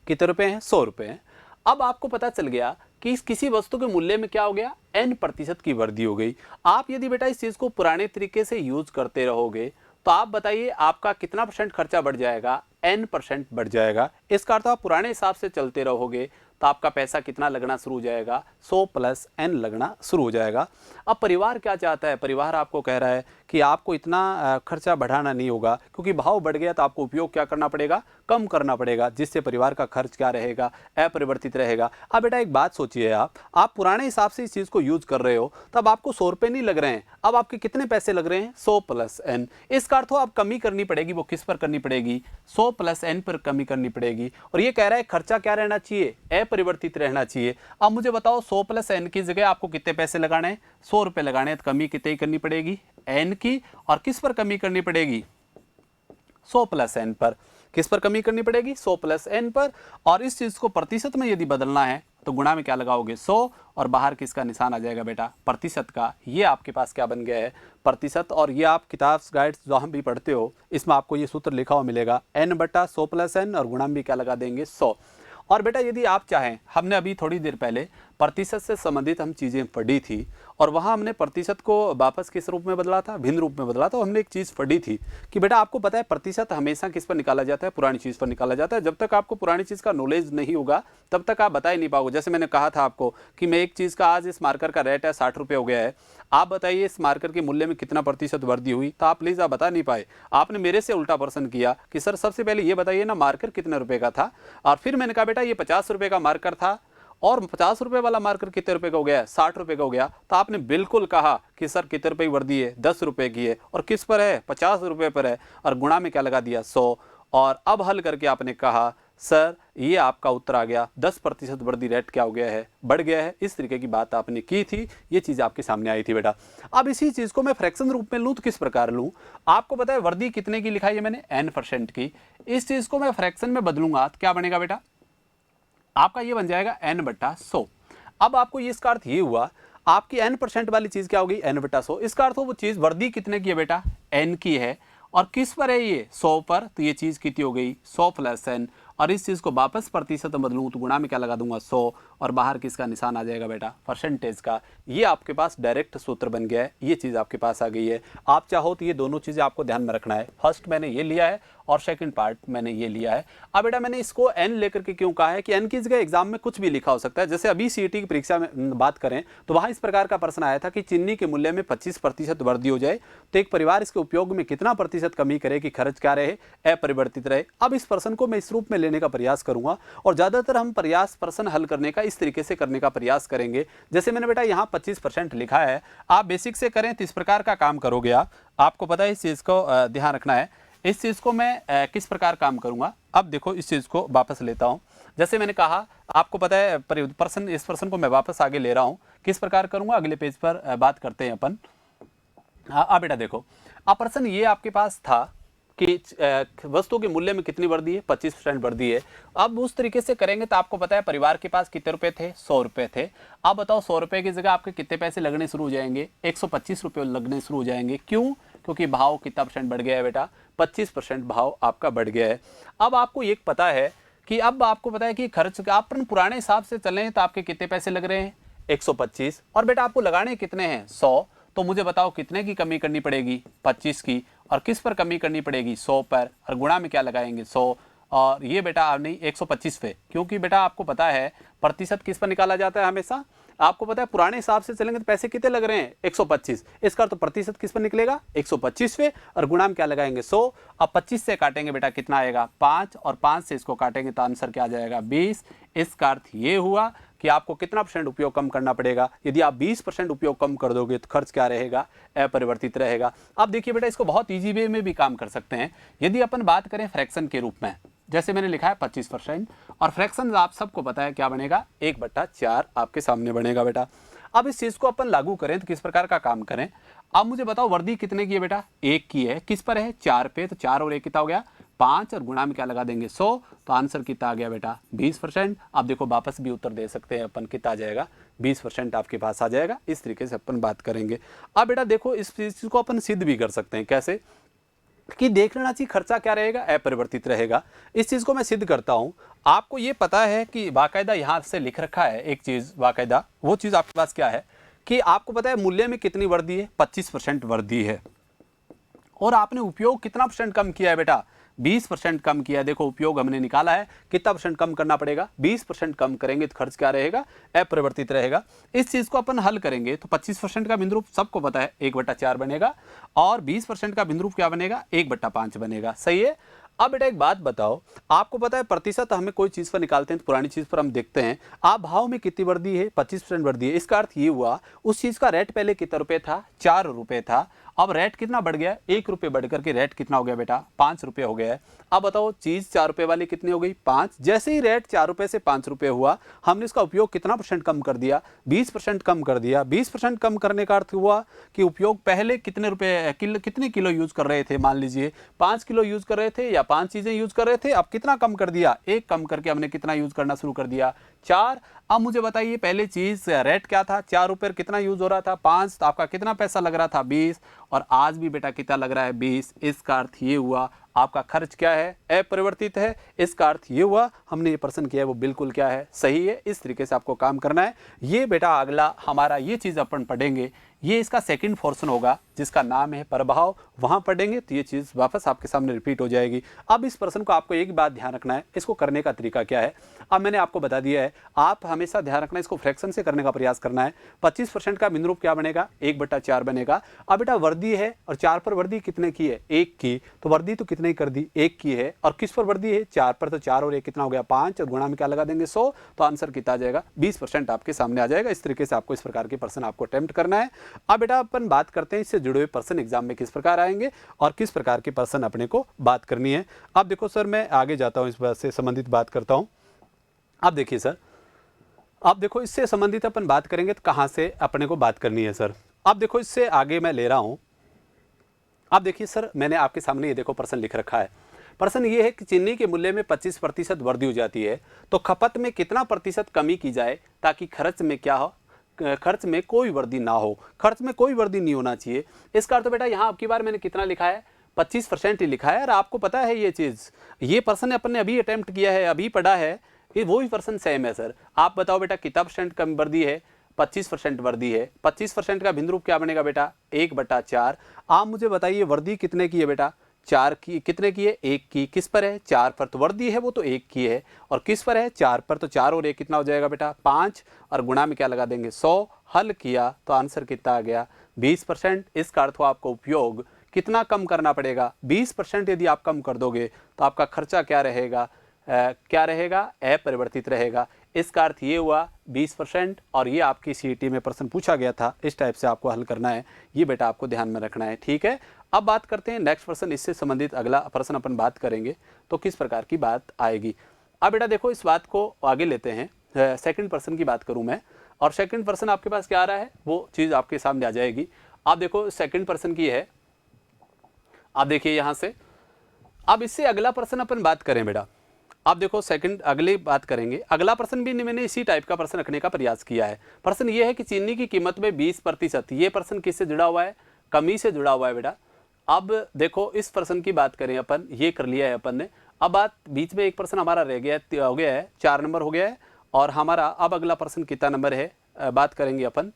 Speaker 1: कितने रुपए हैं, 100 रुपये हैं। अब आपको पता चल गया कि इस किसी वस्तु के मूल्य में क्या हो गया, n% की वृद्धि हो गई। आप यदि बेटा इस चीज को पुराने तरीके से यूज करते रहोगे तो आप बताइए आपका कितना % खर्चा बढ़ जाएगा, n% बढ़ जाएगा। इसका अर्थ आप पुराने हिसाब से चलते रहोगे तो आपका पैसा कितना लगना शुरू हो जाएगा, 100 + n लगना शुरू हो जाएगा। अब परिवार क्या चाहता है, परिवार आपको कह रहा है कि आपको इतना खर्चा बढ़ाना नहीं होगा, क्योंकि भाव बढ़ गया तो आपको उपयोग क्या करना पड़ेगा, कम करना पड़ेगा, जिससे परिवार का खर्च क्या रहेगा, अपरिवर्तित रहेगा। अब बेटा एक बात सोचिए, आप पुराने हिसाब से इस चीज़ को यूज कर रहे हो, तब आपको 100 रुपये नहीं लग रहे हैं, अब आपके कितने पैसे लग रहे हैं, 100 + n। इसका अर्थ हो आप कमी करनी पड़ेगी, वो किस पर करनी पड़ेगी, 100 + n पर कमी करनी पड़ेगी। और ये कह रहा है खर्चा क्या रहना चाहिए, अपरिवर्तित रहना चाहिए। अब मुझे बताओ 100 + n की जगह आपको कितने पैसे लगाने हैं, 100 रुपये लगाने हैं, तो कमी कितनी करनी पड़ेगी, n की, और किस पर कमी करनी पड़ेगी, 100 + n पर। किस पर कमी करनी पड़ेगी, 100 + n पर। और इस चीज को प्रतिशत में यदि बदलना है तो गुणा में क्या लगाओगे 100 और बाहर किसका निशान आ जाएगा बेटा प्रतिशत का। ये आपके पास क्या बन गया है प्रतिशत। और ये आप किताब गाइड्स जो हम भी पढ़ते हो इसमें आपको ये सूत्र लिखा हुआ मिलेगा n/100 + n और गुणा में क्या लगा देंगे 100। और बेटा यदि आप चाहें, हमने अभी थोड़ी देर पहले प्रतिशत से संबंधित हम चीज़ें पढ़ी थी और वहाँ हमने प्रतिशत को वापस किस रूप में बदला था, भिन्न रूप में बदला। तो हमने एक चीज़ पढ़ी थी कि बेटा आपको पता है प्रतिशत हमेशा किस पर निकाला जाता है, पुरानी चीज़ पर निकाला जाता है। जब तक आपको पुरानी चीज़ का नॉलेज नहीं होगा तब तक आप बता ही नहीं पाओगे। जैसे मैंने कहा था आपको कि मैं एक चीज़ का आज इस मार्कर का रेट है 60 रुपये हो गया है, आप बताइए इस मार्कर के मूल्य में कितना प्रतिशत वृद्धि हुई, तो आप प्लीज़ आप बता नहीं पाए। आपने मेरे से उल्टा प्रश्न किया कि सर सबसे पहले ये बताइए ना मार्कर कितने रुपए का था, और फिर मैंने कहा बेटा ये 50 रुपये का मार्कर था और 50 रुपये वाला मार्कर कितने रुपए का हो गया, 60 रुपये का हो गया। तो आपने बिल्कुल कहा कि सर कितने रुपये की वृद्धि है, 10 रुपये की है, और किस पर है 50 रुपये पर है, और गुणा में क्या लगा दिया 100। और अब हल करके आपने कहा सर ये आपका उत्तर आ गया 10% वृद्धि रेट क्या हो गया है, बढ़ गया है। इस तरीके की बात आपने की थी, ये चीज़ आपके सामने आई थी बेटा। अब इसी चीज़ को मैं फ्रैक्शन रूप में लूँ तो किस प्रकार लूँ, आपको पता है वृद्धि कितने की लिखाई है मैंने n% की। इस चीज़ को मैं फ्रैक्शन में बदलूंगा तो क्या बनेगा बेटा, आपका ये बन जाएगा n/100। अब आपको ये इसका अर्थ ये हुआ आपकी n% वाली चीज़ क्या होगी n/100। इसका अर्थ हो वो चीज़ वृद्धि कितने की है बेटा n की है, और किस पर है ये 100 पर, तो ये चीज़ कितनी हो गई 100 + n। और इस चीज़ को वापस प्रतिशत में बदलूँ तो गुणा में क्या लगा दूंगा 100 और बाहर किसका निशान आ जाएगा बेटा परसेंटेज का। ये आपके पास डायरेक्ट सूत्र बन गया है, ये चीज़ आपके पास आ गई है। आप चाहो तो ये दोनों चीज़ें आपको ध्यान में रखना है, फर्स्ट मैंने ये लिया है और सेकंड पार्ट मैंने ये लिया है। अब बेटा मैंने इसको n लेकर के क्यों कहा है कि n की जगह एग्जाम में कुछ भी लिखा हो सकता है। जैसे अभी सीईटी की परीक्षा में बात करें तो वहाँ इस प्रकार का प्रश्न आया था कि चीनी के मूल्य में 25% वृद्धि हो जाए तो एक परिवार इसके उपयोग में कितना प्रतिशत कमी करे कि खर्च क्या रहे, अपरिवर्तित रहे। अब इस प्रश्न को मैं इस रूप में लेने का प्रयास करूंगा और ज़्यादातर हम प्रश्न हल करने का इस तरीके से करने का प्रयास करेंगे। जैसे मैंने बेटा यहाँ 25% लिखा है, आप बेसिक से करें तो इस प्रकार का काम करोगे। आपको पता है इस चीज़ को ध्यान रखना है। इस चीज़ को मैं किस प्रकार काम करूंगा, अब देखो इस चीज़ को वापस लेता हूं। जैसे मैंने कहा आपको पता है इस प्रश्न को मैं वापस आगे ले रहा हूं, किस प्रकार करूंगा अगले पेज पर बात करते हैं अपन। अब बेटा देखो अब प्रश्न ये आपके पास था कि वस्तु के मूल्य में कितनी वृद्धि है 25% वृद्धि है। अब उस तरीके से करेंगे तो आपको पता है परिवार के पास कितने रुपए थे 100 रुपए थे। अब बताओ 100 रुपए की जगह आपके कितने पैसे लगने शुरू हो जाएंगे 125 रुपये लगने शुरू हो जाएंगे। क्यों, क्योंकि भाव कितना % बढ़ गया है बेटा 25% भाव आपका बढ़ गया है। अब आपको एक पता है कि अब आपको पता है कि खर्च आप पुराने हिसाब से चलें तो आपके कितने पैसे लग रहे हैं 125, और बेटा आपको लगाने कितने हैं 100। तो मुझे बताओ कितने की कमी करनी पड़ेगी 25 की, और किस पर कमी करनी पड़ेगी 100 पर, और गुणा में क्या लगाएंगे 100। और ये बेटा नहीं 125 पे, क्योंकि बेटा आपको पता है प्रतिशत किस पर निकाला जाता है हमेशा, आपको पता है पुराने हिसाब से चलेंगे तो पैसे कितने लग रहे हैं 125। इसका तो प्रतिशत किस पर निकलेगा 125 पे, और गुणा में क्या लगाएंगे 100। अब 25 से काटेंगे बेटा कितना आएगा 5, और 5 से इसको काटेंगे तो आंसर क्या आ जाएगा 20। इसका अर्थ ये हुआ कि आपको कितना % उपयोग कम करना पड़ेगा। यदि आप 20% उपयोग कम कर दोगे तो खर्च क्या रहेगा अपरिवर्तित रहेगा। अब देखिए बेटा इसको बहुत ईजी वे में भी काम कर सकते हैं। यदि अपन बात करें फ्रैक्शन के रूप में, जैसे मैंने लिखा है 25%, और फ्रैक्शन आप सबको पता है क्या बनेगा 1/4 आपके सामने बनेगा बेटा। अब इस चीज़ को अपन लागू करें तो किस प्रकार का काम करें। अब मुझे बताओ वृद्धि कितने की है बेटा 1 की है, किस पर है 4 पे, तो 4 और 1 कितना हो गया 5, और गुणा में क्या लगा देंगे 100। तो आंसर कितना आ गया बेटा 20%। अब देखो वापस भी उत्तर दे सकते हैं अपन, कितना आ जाएगा 20% आपके पास आ जाएगा। इस तरीके से अपन बात करेंगे। अब बेटा देखो इस चीज़ को अपन सिद्ध भी कर सकते हैं, कैसे कि देख लेना चाहिए खर्चा क्या रहेगा अपरिवर्तित रहेगा। इस चीज़ को मैं सिद्ध करता हूँ। आपको ये पता है कि बाकायदा यहाँ से लिख रखा है एक चीज़ बाकायदा, वो चीज़ आपके पास क्या है कि आपको पता है मूल्य में कितनी वृद्धि है 25% वृद्धि है, और आपने उपयोग कितना % कम किया है बेटा 20% कम किया है। देखो उपयोग हमने निकाला है, कितना % कम करना पड़ेगा 20% कम करेंगे तो खर्च क्या रहेगा अपरिवर्तित रहेगा। इस चीज़ को अपन हल करेंगे तो 25% का बिंदु रूप सबको पता है 1/4 बनेगा, और 20% का बिंदु रूप क्या बनेगा 1/5 बनेगा। सही है। अब बेटा एक बात बताओ, आपको पता है प्रतिशत हमें कोई चीज़ पर निकालते हैं तो पुरानी चीज़ पर हम देखते हैं आप भाव में कितनी वृद्धि है 25% वृद्धि है। इसका अर्थ ये हुआ उस चीज़ का रेट पहले कितना रुपये था 4 रुपये था, अब रेट कितना बढ़ गया 1 रुपये बढ़ करके रेट कितना हो गया बेटा 5 रुपये हो गया है। अब बताओ चीज़ 4 रुपये वाली कितनी हो गई 5। जैसे ही रेट 4 रुपये से 5 रुपये हुआ हमने इसका उपयोग कितना % कम कर दिया 20% कम कर दिया। 20% कम करने का अर्थ हुआ कि उपयोग पहले कितने किलो यूज़ कर रहे थे, मान लीजिए 5 किलो यूज़ कर रहे थे या 5 चीज़ें यूज़ कर रहे थे, अब कितना कम कर दिया 1 कम करके हमने कितना यूज़ करना शुरू कर दिया 4। अब मुझे बताइए पहले चीज रेट क्या था, 4 रुपये कितना यूज हो रहा था, 5, तो आपका कितना पैसा लग रहा था 20, और आज भी बेटा कितना लग रहा है 20। इसका अर्थ ये हुआ आपका खर्च क्या है, अपरिवर्तित है। इसका अर्थ ये हुआ हमने ये प्रश्न किया है वो बिल्कुल क्या है, सही है। इस तरीके से आपको काम करना है। ये बेटा अगला हमारा ये चीज अपन पढ़ेंगे, ये इसका सेकंड पोर्शन होगा जिसका नाम है प्रभाव, वहां पढ़ेंगे तो ये चीज वापस आपके सामने रिपीट हो जाएगी। अब इस प्रश्न को आपको एक बात ध्यान रखना है, इसको करने का तरीका क्या है। अब मैंने आपको बता दिया है, आप हमेशा ध्यान रखना है, इसको फ्रैक्शन से करने का प्रयास करना है। 25% का बिंदु रूप क्या बनेगा, 1/4 बनेगा। अब बेटा वर्दी है और 4 पर वर्दी कितने की है, 1 की, तो वर्दी तो कितने कर दी, 1 की है। और किस पर वर्दी है, 4 पर, तो 4 और 1 कितना हो गया 5, और गुणा में क्या लगा देंगे 100, तो आंसर कितना आ जाएगा 20% आपके सामने आ जाएगा। इस तरीके से आपको इस प्रकार के प्रश्न आपको अटेम्प्ट करना है। अब बेटा अपन बात करते हैं इससे जुड़े हुए प्रश्न एग्जाम में किस प्रकार आएंगे और किस प्रकार के प्रश्न अपने को बात करनी है। अब देखो सर, मैं आगे जाता हूं, इस बात से संबंधित बात करता हूं। अब देखिए सर, अब देखो इससे संबंधित अपन बात करेंगे तो कहां से अपने को बात करनी है सर। अब देखो इससे आगे मैं ले रहा हूं। अब देखिए सर, मैंने आपके सामने ये देखो प्रश्न लिख रखा है। प्रश्न ये है कि चीनी के मूल्य में 25% वृद्धि हो जाती है तो खपत में कितना प्रतिशत कमी की जाए ताकि खर्च में क्या हो, खर्च में कोई वृद्धि ना हो। खर्च में कोई वृद्धि नहीं होना चाहिए। इसका अर्थ बेटा यहाँ आपकी बार मैंने कितना लिखा है, 25% ही लिखा है। और आपको पता है ये चीज, ये प्रश्न अपन ने अभी अटेम्प्ट किया है, अभी पढ़ा है, ये वही प्रश्न सेम है सर। आप बताओ बेटा कितना परसेंट कम वृद्धि है, 25% वृद्धि है। 25% का बिंदु रूप क्या बनेगा बेटा, 1/4। आप मुझे बताइए वर्दी कितने की है बेटा, 4 की। कितने की है, 1 की। किस पर है, 4 पर, तो वर्दी है वो तो 1 की है। और किस पर है, 4 पर, तो 4 और 1 कितना हो जाएगा बेटा 5, और गुणा में क्या लगा देंगे 100। हल किया तो आंसर कितना आ गया 20%। इसका अर्थ हो आपको उपयोग कितना कम करना पड़ेगा, 20% यदि आप कम कर दोगे तो आपका खर्चा क्या रहेगा, क्या रहेगा, अपरिवर्तित रहेगा। इसका अर्थ ये हुआ 20%। और ये आपकी सीईटी में प्रश्न पूछा गया था, इस टाइप से आपको हल करना है, ये बेटा आपको ध्यान में रखना है, ठीक है। अब बात करते हैं नेक्स्ट प्रश्न, इससे संबंधित अगला प्रश्न अपन बात करेंगे तो किस प्रकार की बात आएगी। अब बेटा देखो इस बात को आगे लेते हैं, सेकंड पर्सन की बात करूं मैं, और सेकंड पर्सन आपके पास क्या आ रहा है वो चीज़ आपके सामने आ जाएगी। आप देखो सेकंड पर्सन की है, आप देखिए यहां से। अब इससे अगला प्रश्न अपन बात करें बेटा, आप देखो सेकंड अगले बात करेंगे। अगला प्रश्न भी मैंने इसी टाइप का प्रश्न रखने का प्रयास किया है। प्रश्न ये है कि चीनी की कीमत में 20%, ये प्रश्न किससे जुड़ा हुआ है, कमी से जुड़ा हुआ है बेटा। अब देखो इस प्रश्न की बात करें अपन, ये कर लिया है अपन ने। अब बात बीच में एक प्रश्न हमारा रह गया है, हो गया है 4 नंबर हो गया है। और हमारा अब अगला प्रश्न कितना नंबर है, बात करेंगे अपन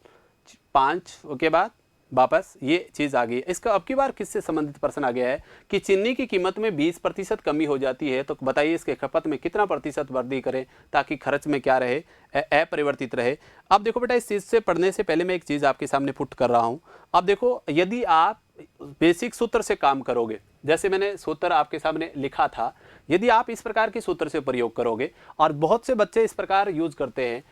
Speaker 1: 5 के बाद वापस ये चीज़ आ गई है। इसका अब की बार किससे संबंधित प्रश्न आ गया है कि चीनी की कीमत में 20% कमी हो जाती है तो बताइए इसके खपत में कितना प्रतिशत वृद्धि करें ताकि खर्च में क्या रहे, अपरिवर्तित रहे। अब देखो बेटा इस चीज़ से पढ़ने से पहले मैं एक चीज़ आपके सामने पुट कर रहा हूँ। अब देखो यदि आप बेसिक सूत्र से काम करोगे, जैसे मैंने सूत्र आपके सामने लिखा था, यदि आप इस प्रकार के सूत्र से प्रयोग करोगे, और बहुत से बच्चे इस प्रकार यूज करते हैं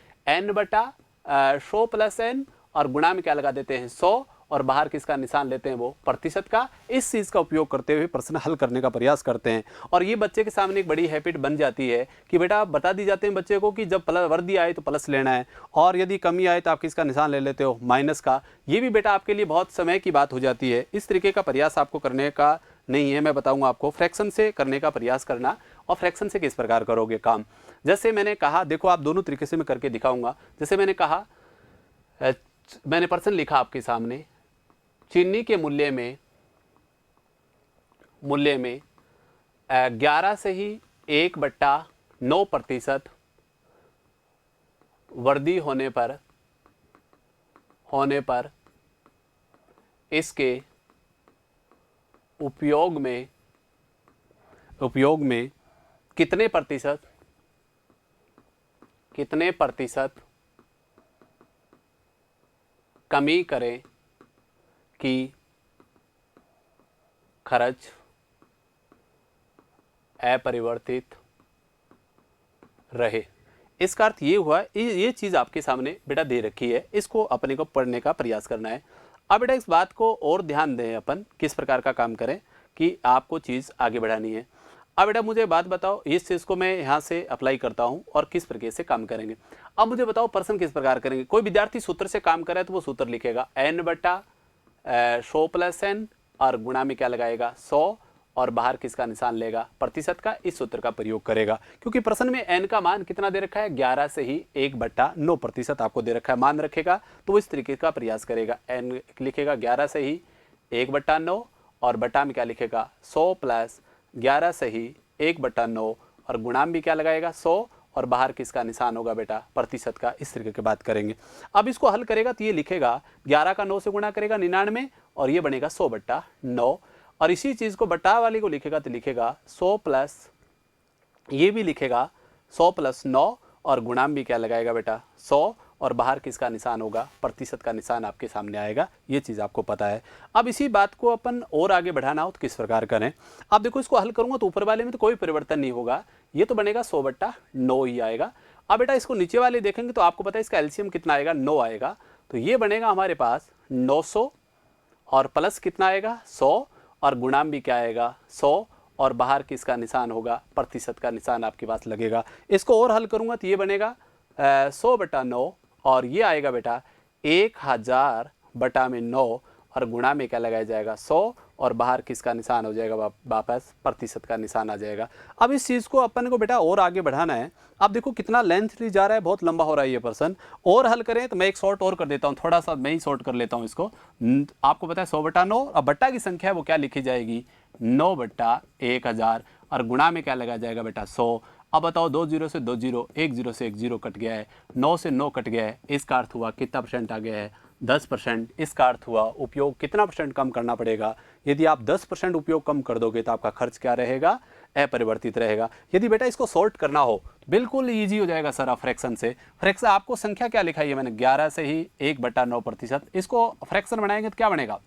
Speaker 1: n/100 + n और गुणा में क्या लगा देते हैं 100 और बाहर किसका निशान लेते हैं वो प्रतिशत का। इस चीज़ का उपयोग करते हुए प्रश्न हल करने का प्रयास करते हैं। और ये बच्चे के सामने एक बड़ी हैबिट बन जाती है कि बेटा बता दी जाते हैं बच्चे को कि जब वर्दी आए तो प्लस लेना है, और यदि कमी आए तो आप किसका निशान ले लेते हो, माइनस का। ये भी बेटा आपके लिए बहुत समय की बात हो जाती है। इस तरीके का प्रयास आपको करने का नहीं है। मैं बताऊंगा आपको फ्रैक्शन से करने का प्रयास करना, और फ्रैक्शन से किस प्रकार करोगे काम। जैसे मैंने कहा, देखो आप दोनों तरीके से मैं करके दिखाऊंगा। जैसे मैंने कहा, मैंने प्रश्न लिखा आपके सामने, चीनी के मूल्य में 11 से ही 1/9% वृद्धि होने पर इसके उपयोग में कितने प्रतिशत कमी करें कि खर्च अपरिवर्तित रहे। इसका अर्थ ये हुआ, ये चीज़ आपके सामने बेटा दे रखी है, इसको अपने को पढ़ने का प्रयास करना है। अब बेटा इस बात को और ध्यान दें अपन, किस प्रकार का काम करें कि आपको चीज़ आगे बढ़ानी है। अब बेटा मुझे बात बताओ, इस चीज़ को मैं यहाँ से अप्लाई करता हूँ और किस प्रकार से काम करेंगे। अब मुझे बताओ प्रश्न किस प्रकार करेंगे। कोई विद्यार्थी सूत्र से काम करे तो वो सूत्र लिखेगा n/100 + n और गुणा में क्या लगाएगा 100 और बाहर किसका निशान लेगा, प्रतिशत का। इस सूत्र का प्रयोग करेगा, क्योंकि प्रश्न में n का मान कितना दे रखा है, 11 से ही 1/9% आपको दे रखा है। मान रखेगा तो इस तरीके का प्रयास करेगा। n लिखेगा 11 से ही 1/9 और बटा में क्या लिखेगा 100 प्लस 11 से ही 1/9 और गुणाम भी क्या लगाएगा 100 और बाहर किसका निशान होगा बेटा, प्रतिशत का। इस तरीके की बात करेंगे। अब इसको हल करेगा तो ये लिखेगा 11 का 9 से गुणा करेगा 99 और ये बनेगा 100/9 और इसी चीज को बटा वाले को लिखेगा तो लिखेगा 100 प्लस ये भी लिखेगा 100 प्लस 9 और गुणाम भी क्या लगाएगा बेटा 100 और बाहर किसका निशान होगा, प्रतिशत का निशान आपके सामने आएगा। ये चीज़ आपको पता है। अब इसी बात को अपन और आगे बढ़ाना हो तो किस प्रकार करें। अब देखो इसको हल करूंगा तो ऊपर वाले में तो कोई परिवर्तन नहीं होगा, ये तो बनेगा 100/9 ही आएगा। अब बेटा इसको नीचे वाले देखेंगे तो आपको पता है इसका एलसीएम कितना आएगा, 9 आएगा। तो ये बनेगा हमारे पास 900 और प्लस कितना आएगा 100 और गुणाम भी क्या आएगा 100 और बाहर किसका निशान होगा, प्रतिशत का निशान आपके पास लगेगा। इसको और हल करूंगा तो ये बनेगा 100/9 और ये आएगा बेटा 1000/9 और गुणा में क्या लगाया जाएगा 100 और बाहर किसका निशान हो जाएगा वापस प्रतिशत का निशान आ जाएगा। अब इस चीज़ को अपन को बेटा और आगे बढ़ाना है। अब देखो कितना लेंथ जा रहा है, बहुत लंबा हो रहा है ये पर्सन। और हल करें तो मैं एक शॉर्ट और कर देता हूँ, थोड़ा सा मैं ही शॉर्ट कर लेता हूँ इसको। आपको पता है 100/9 और बट्टा की संख्या है वो क्या लिखी जाएगी 9/1000 और गुणा में क्या लगाया जाएगा बेटा 100। अब बताओ 2 0 से 2 0, 1 0 से 1 0 कट गया है, 9 से 9 कट गया है। इसका अर्थ हुआ कितना परसेंट आ गया है 10%। इसका अर्थ हुआ उपयोग कितना परसेंट कम करना पड़ेगा। यदि आप 10% उपयोग कम कर दोगे तो आपका खर्च क्या रहेगा, अपरिवर्तित रहेगा। यदि बेटा इसको सॉर्ट करना हो बिल्कुल ईजी हो जाएगा सर। फ्रैक्शन से फ्रैक्शन आपको संख्या क्या लिखाई है मैंने 11 से ही 1/9%। इसको फ्रैक्शन बनाएंगे तो क्या बनेगा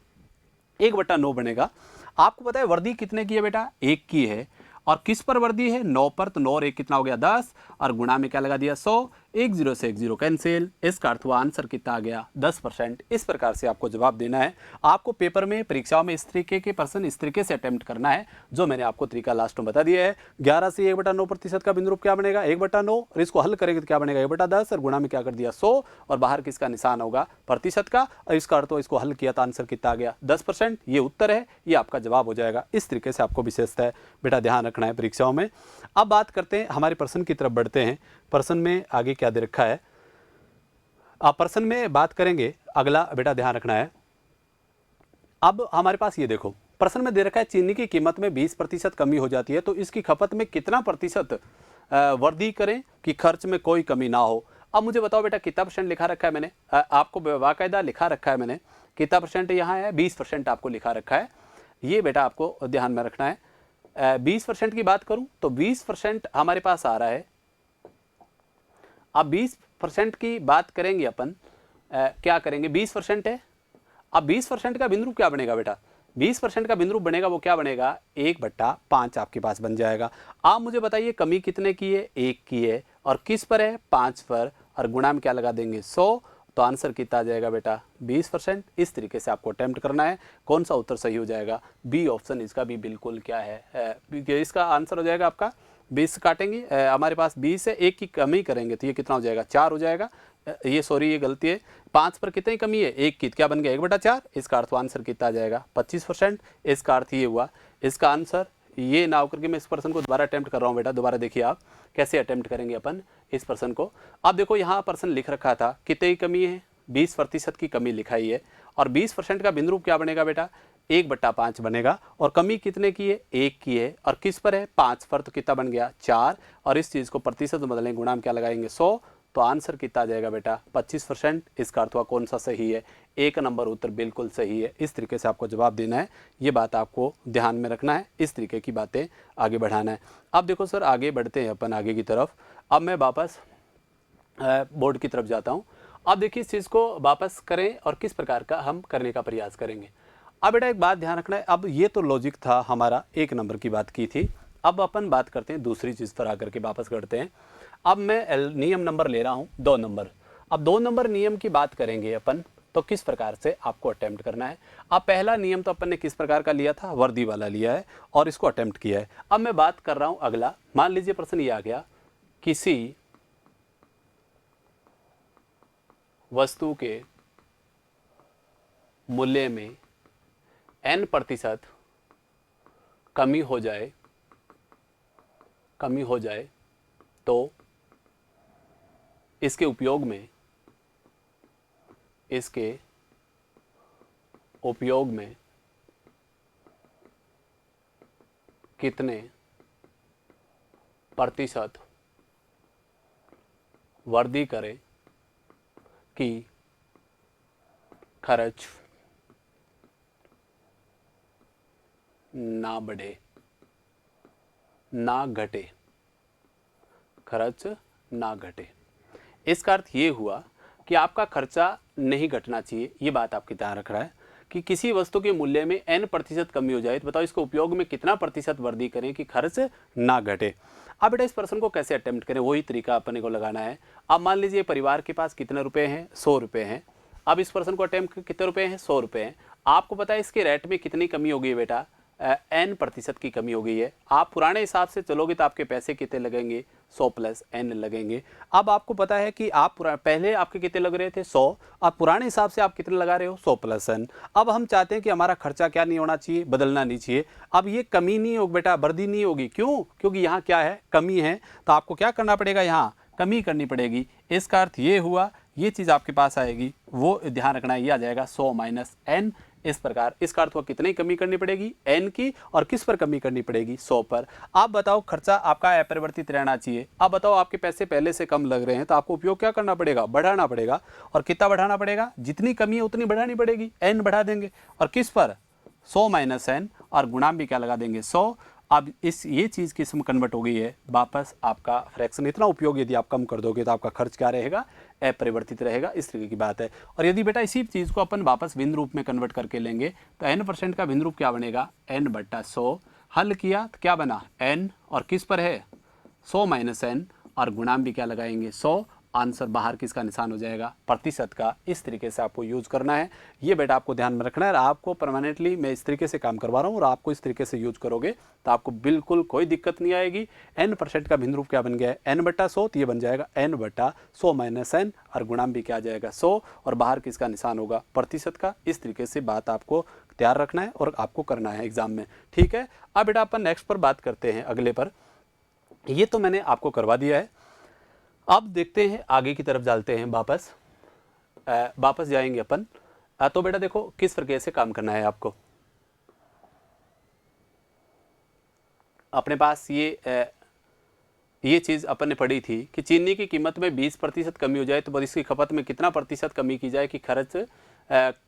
Speaker 1: 1/9 बनेगा। आपको पता है वर्दी कितने की है बेटा 1 की है और किस पर वर्दी है 9 पर, तो 9 और 1 कितना हो गया 10 और गुणा में क्या लगा दिया 100, 1 0 से 1 0 कैंसिल। इसका अर्थ हुआ आंसर कितना आ गया 10%। इस प्रकार से आपको जवाब देना है। आपको पेपर में परीक्षाओं में इस तरीके के प्रश्न इस तरीके से अटेम्प्ट करना है जो मैंने आपको तरीका लास्ट में बता दिया है। 11 से 1/9% का बिंदु रूप क्या बनेगा 1/9 और इसको हल करेंगे तो क्या बनेगा 1/10 और गुणा में क्या कर दिया 100 और बाहर किसका निशान होगा प्रतिशत का। और इसका अर्थ इसको हल किया तो आंसर कितना आ गया 10%। ये उत्तर है, ये आपका जवाब हो जाएगा। इस तरीके से आपको विशेषता बेटा ध्यान रखना है परीक्षाओं में। अब बात करते हैं हमारे प्रश्न की तरफ बढ़ते हैं। प्रश्न में आगे क्या दे रखा है, आप प्रश्न में बात करेंगे। अगला बेटा ध्यान रखना है। अब हमारे पास ये देखो प्रश्न में दे रखा है चीनी की कीमत में 20% कमी हो जाती है तो इसकी खपत में कितना प्रतिशत वृद्धि करें कि खर्च में कोई कमी ना हो। अब मुझे बताओ बेटा कितना परसेंट लिखा रखा है मैंने, आपको बाकायदा लिखा रखा है मैंने कितना परसेंट यहाँ है 20% आपको लिखा रखा है। ये बेटा आपको ध्यान में रखना है। 20% की बात करूं तो 20% हमारे पास आ रहा है। अब 20% की बात करेंगे अपन, क्या करेंगे 20% है। अब 20% का बिंदु क्या बनेगा बेटा 20% का बिंदु बनेगा वो क्या बनेगा 1/5 आपके पास बन जाएगा। आप मुझे बताइए कमी कितने की है 1 की है और किस पर है 5 पर और गुणा में क्या लगा देंगे 100 तो आंसर कितना आ जाएगा बेटा 20%। इस तरीके से आपको अटेम्प्ट करना है। कौन सा उत्तर सही हो जाएगा, बी ऑप्शन इसका भी बिल्कुल क्या है इसका आंसर हो जाएगा आपका 20 काटेंगे हमारे पास 20 है, 1 की कमी करेंगे तो ये कितना हो जाएगा 4 हो जाएगा। ये सॉरी ये गलती है, 5 पर कितनी कमी है 1 की, क्या बन गया 1/4। इसका अर्थ आंसर कितना आ जाएगा 25%। इसका अर्थ ये हुआ इसका आंसर ये ना होकर के मैं इस पर्सन को दोबारा अटेम्प्ट कर रहा हूँ बेटा। दोबारा देखिए आप कैसे अटेम्प्ट करेंगे अपन इस पर्सन को। अब देखो यहाँ पर्सन लिख रखा था कितनी कमी है 20% की कमी लिखाई है और 20% का बिंदु रूप क्या बनेगा बेटा 1/5 बनेगा और कमी कितने की है 1 की है और किस पर है 5 पर, तो कितना बन गया 4 और इस चीज़ को प्रतिशत में बदलेंगे गुणा में क्या लगाएंगे 100 तो आंसर कितना आ जाएगा बेटा 25%। इसका अर्थ हुआ कौन सा सही है, 1 नंबर उत्तर बिल्कुल सही है। इस तरीके से आपको जवाब देना है, ये बात आपको ध्यान में रखना है, इस तरीके की बातें आगे बढ़ाना है। अब देखो सर आगे बढ़ते हैं अपन आगे की तरफ। अब मैं वापस बोर्ड की तरफ जाता हूँ। अब देखिए इस चीज़ को वापस करें और किस प्रकार का हम करने का प्रयास करेंगे। अब बेटा एक बात ध्यान रखना है, अब ये तो लॉजिक था हमारा 1 नंबर की बात की थी। अब अपन बात करते हैं दूसरी चीज़ पर आकर के वापस करते हैं। अब मैं नियम नंबर ले रहा हूँ 2 नंबर। अब 2 नंबर नियम की बात करेंगे अपन तो किस प्रकार से आपको अटेम्प्ट करना है। अब पहला नियम तो अपन ने किस प्रकार का लिया था वर्दी वाला लिया है और इसको अटेम्प्ट किया है। अब मैं बात कर रहा हूँ अगला, मान लीजिए प्रश्न ये आ गया किसी वस्तु के मूल्य में n% कमी हो जाए तो इसके उपयोग में कितने प्रतिशत वृद्धि करें कि खर्च ना बढ़े ना घटे, खर्च ना घटे। इसका अर्थ ये हुआ कि आपका खर्चा नहीं घटना चाहिए। ये बात आपके ध्यान रख रहा है कि किसी वस्तु के मूल्य में n% कमी हो जाए तो बताओ इसको उपयोग में कितना प्रतिशत वृद्धि करें कि खर्च ना घटे। अब बेटा इस प्रश्न को कैसे अटेम्प्ट करें, वही तरीका अपने को लगाना है। अब मान लीजिए परिवार के पास कितने रुपए हैं, 100 रुपए हैं। अब इस प्रश्न को अटेम्प्ट कितने रुपए हैं, 100 रुपए हैं। आपको पता है इसके रेट में कितनी कमी हो गई है बेटा, n% की कमी हो गई है। आप पुराने हिसाब से चलोगे तो आपके पैसे कितने लगेंगे, 100 प्लस n लगेंगे। अब आपको पता है कि आप पहले आपके कितने लग रहे थे, 100। अब पुराने हिसाब से आप कितने लगा रहे हो, 100 प्लस n। अब हम चाहते हैं कि हमारा खर्चा क्या नहीं होना चाहिए, बदलना नहीं चाहिए। अब ये कमी नहीं होगी बेटा, वृद्धि नहीं होगी। क्यों? क्योंकि यहाँ क्या है, कमी है। तो आपको क्या करना पड़ेगा, यहाँ कमी करनी पड़ेगी। इसका अर्थ ये हुआ, ये चीज़ आपके पास आएगी, वो ध्यान रखना है, ये आ जाएगा 100 माइनस n। इस प्रकार इसका अर्थ हुआ कितनी कमी करनी पड़ेगी, n की, और किस पर कमी करनी पड़ेगी, 100 पर। आप बताओ खर्चा आपका अपरिवर्तित रहना चाहिए। अब बताओ आपके पैसे पहले से कम लग रहे हैं तो आपको उपयोग क्या करना पड़ेगा, बढ़ाना पड़ेगा। और कितना बढ़ाना पड़ेगा, जितनी कमी है उतनी बढ़ानी पड़ेगी, n बढ़ा देंगे। और किस पर, 100 माइनस n, और गुणाम भी क्या लगा देंगे, 100। अब ये चीज़ किस में कन्वर्ट हो गई है, वापस आपका फ्रैक्शन। इतना उपयोग यदि आप कम कर दोगे तो आपका खर्च क्या रहेगा, अपरिवर्तित रहेगा। इस तरीके की बात है। और यदि बेटा इसी चीज़ को अपन वापस भिन्न रूप में कन्वर्ट करके लेंगे तो n% का भिन्न रूप क्या बनेगा, n/100। हल किया तो क्या बना, n, और किस पर है, 100 माइनस n, और गुणाम भी क्या लगाएंगे, 100। आंसर बाहर किसका निशान हो जाएगा, प्रतिशत का। इस तरीके से आपको यूज़ करना है। ये बेटा आपको ध्यान में रखना है। और आपको परमानेंटली मैं इस तरीके से काम करवा रहा हूँ और आपको इस तरीके से यूज करोगे तो आपको बिल्कुल कोई दिक्कत नहीं आएगी। n% का भिन्न रूप क्या बन गया है, n/100, तो ये बन जाएगा n/100 माइनस n, और गुणाम भी क्या आ जाएगा, 100, और बाहर किसका निशान होगा, प्रतिशत का। इस तरीके से बात आपको तैयार रखना है और आपको करना है एग्जाम में, ठीक है। अब बेटा अपन नेक्स्ट पर बात करते हैं, अगले पर। ये तो मैंने आपको करवा दिया है। अब देखते हैं आगे की तरफ चलते हैं, वापस जाएंगे अपन। तो बेटा देखो किस प्रकार से काम करना है आपको। अपने पास ये चीज़ अपन ने पढ़ी थी कि चीनी की कीमत में 20% कमी हो जाए तो इसकी खपत में कितना प्रतिशत कमी की जाए कि खर्च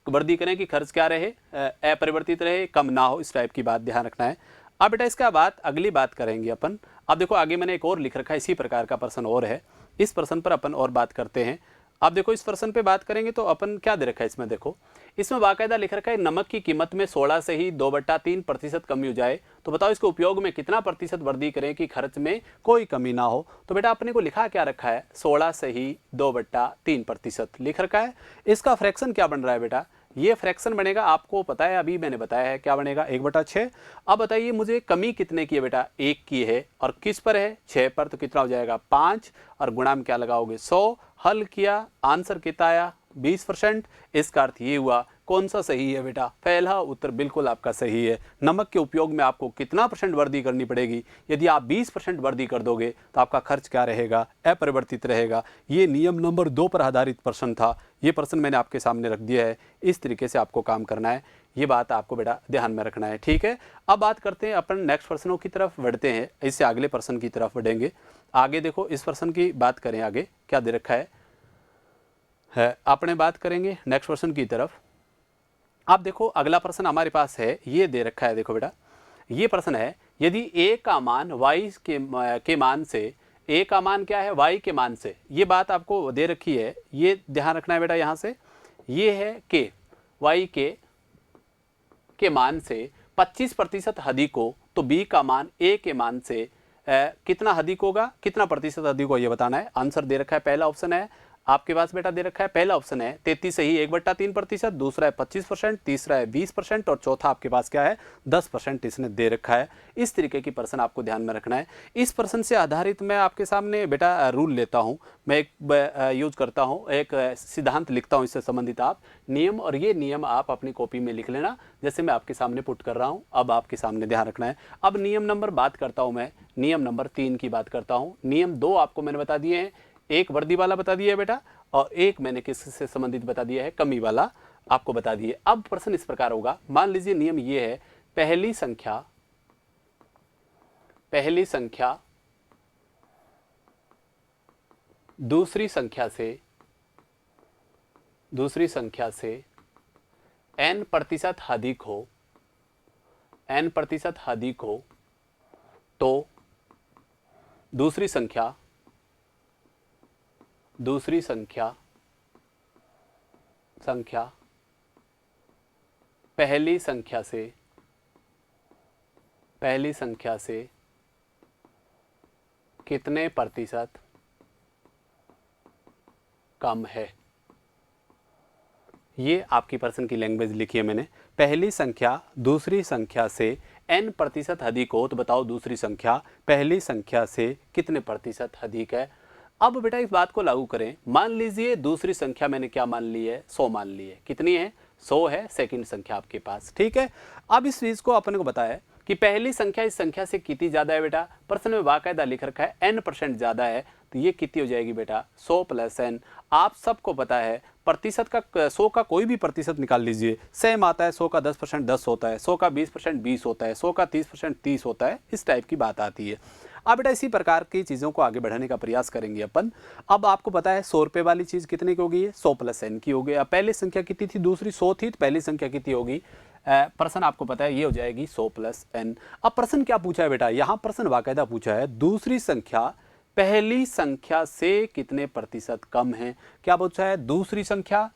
Speaker 1: वृद्धि करें कि खर्च क्या रहे, अपरिवर्तित रहे, कम ना हो। इस टाइप की बात ध्यान रखना है। अब बेटा इसका अगली बात करेंगे अपन। अब देखो आगे मैंने एक और लिख रखा है, इसी प्रकार का प्रश्न और है। इस प्रश्न पर अपन और बात करते हैं। अब देखो इस प्रश्न पे बात करेंगे तो अपन क्या दे रखा है इसमें, देखो इसमें बाकायदा लिख रखा है नमक की कीमत में 16 से ही 2/3% कमी हो जाए तो बताओ इसको उपयोग में कितना प्रतिशत वृद्धि करें कि खर्च में कोई कमी ना हो। तो बेटा अपने को लिखा क्या रखा है, 16 से ही 2/3% लिख रखा है। इसका फ्रैक्शन क्या बन रहा है बेटा, ये फ्रैक्शन बनेगा, आपको पता है, अभी मैंने बताया है क्या बनेगा, 1/6। अब बताइए मुझे कमी कितने की है बेटा, 1 की है, और किस पर है, 6 पर, तो कितना हो जाएगा 5, और गुणाम क्या लगाओगे 100। हल किया, आंसर कितना आया 20%। इसका अर्थ ये हुआ कौन सा सही है बेटा, पहला उत्तर बिल्कुल आपका सही है। नमक के उपयोग में आपको कितना % वृद्धि करनी पड़ेगी, यदि आप 20% वृद्धि कर दोगे तो आपका खर्च क्या रहेगा, अपरिवर्तित रहेगा। ये नियम नंबर 2 पर आधारित प्रश्न था। ये प्रश्न मैंने आपके सामने रख दिया है। इस तरीके से आपको काम करना है, ये बात आपको बेटा ध्यान में रखना है, ठीक है। अब बात करते हैं अपन नेक्स्ट प्रश्नों की तरफ बढ़ते हैं, इससे अगले प्रश्न की तरफ बढ़ेंगे। आगे देखो इस प्रश्न की बात करें, आगे क्या दे रखा है आपने बात करेंगे नेक्स्ट प्रश्न की तरफ। अब देखो अगला प्रश्न हमारे पास है, ये दे रखा है, देखो बेटा ये प्रश्न है, यदि a का मान y के मान से, a का मान क्या है, y के मान से, ये बात आपको दे रखी है, ये ध्यान रखना है बेटा। यहाँ से ये है k, y के मान से 25% अधिक हो तो b का मान a के मान से कितना अधिक होगा, कितना प्रतिशत अधिक हो, ये बताना है। आंसर दे रखा है, पहला ऑप्शन है आपके पास बेटा दे रखा है, पहला ऑप्शन है 33 सही 1/3%, दूसरा है 25%, तीसरा है 20% और चौथा आपके पास क्या है 10% इसने दे रखा है। इस तरीके की प्रश्न आपको ध्यान में रखना है। इस प्रश्न से आधारित मैं आपके सामने बेटा रूल लेता हूं, मैं एक यूज करता हूं, एक सिद्धांत लिखता हूं इससे संबंधित आप नियम, और ये नियम आप अपनी कॉपी में लिख लेना जैसे मैं आपके सामने पुट कर रहा हूं। अब आपके सामने ध्यान रखना है। अब नियम नंबर बात करता हूं, मैं नियम नंबर 3 की बात करता हूं। नियम 2 आपको मैंने बता दिए हैं, एक वर्दी वाला बता दिया है बेटा, और एक मैंने किससे संबंधित बता दिया है, कमी वाला आपको बता दिए। अब प्रश्न इस प्रकार होगा, मान लीजिए नियम ये है, पहली संख्या दूसरी संख्या से n% अधिक हो तो दूसरी संख्या पहली संख्या से कितने प्रतिशत कम है। ये आपकी प्रश्न की लैंग्वेज लिखी है मैंने। पहली संख्या दूसरी संख्या से n% अधिक हो तो बताओ दूसरी संख्या पहली संख्या से कितने प्रतिशत अधिक है। अब बेटा इस बात को लागू करें, मान लीजिए दूसरी संख्या मैंने क्या मान ली है, 100 मान ली है। कितनी है, 100 है सेकंड संख्या आपके पास, ठीक है। अब इस चीज को अपने को बताया कि पहली संख्या इस संख्या से कितनी ज्यादा है बेटा, प्रश्न में बाकायदा लिख रखा है n% ज्यादा है, तो ये कितनी हो जाएगी बेटा 100 + n। आप सबको पता है प्रतिशत का 100 का कोई भी प्रतिशत निकाल लीजिए, सेम आता है। 100 का 10% 10 होता है, 100 का 20% 20 होता है, 100 का 30% 30 होता है, इस टाइप की बात आती है। अब बेटा इसी प्रकार की चीज़ों को आगे बढ़ाने का प्रयास करेंगे अपन। अब आपको पता है 100 रुपये वाली चीज़ कितने की होगी, 100 + n की होगी। अब पहली संख्या कितनी थी, दूसरी 100 थी, तो पहली संख्या कितनी होगी, प्रश्न आपको पता है ये हो जाएगी 100 + n। अब प्रश्न क्या पूछा है बेटा, यहाँ प्रश्न बाकायदा पूछा है दूसरी संख्या पहली संख्या से कितने प्रतिशत कम है। क्या पूछा है, दूसरी संख्या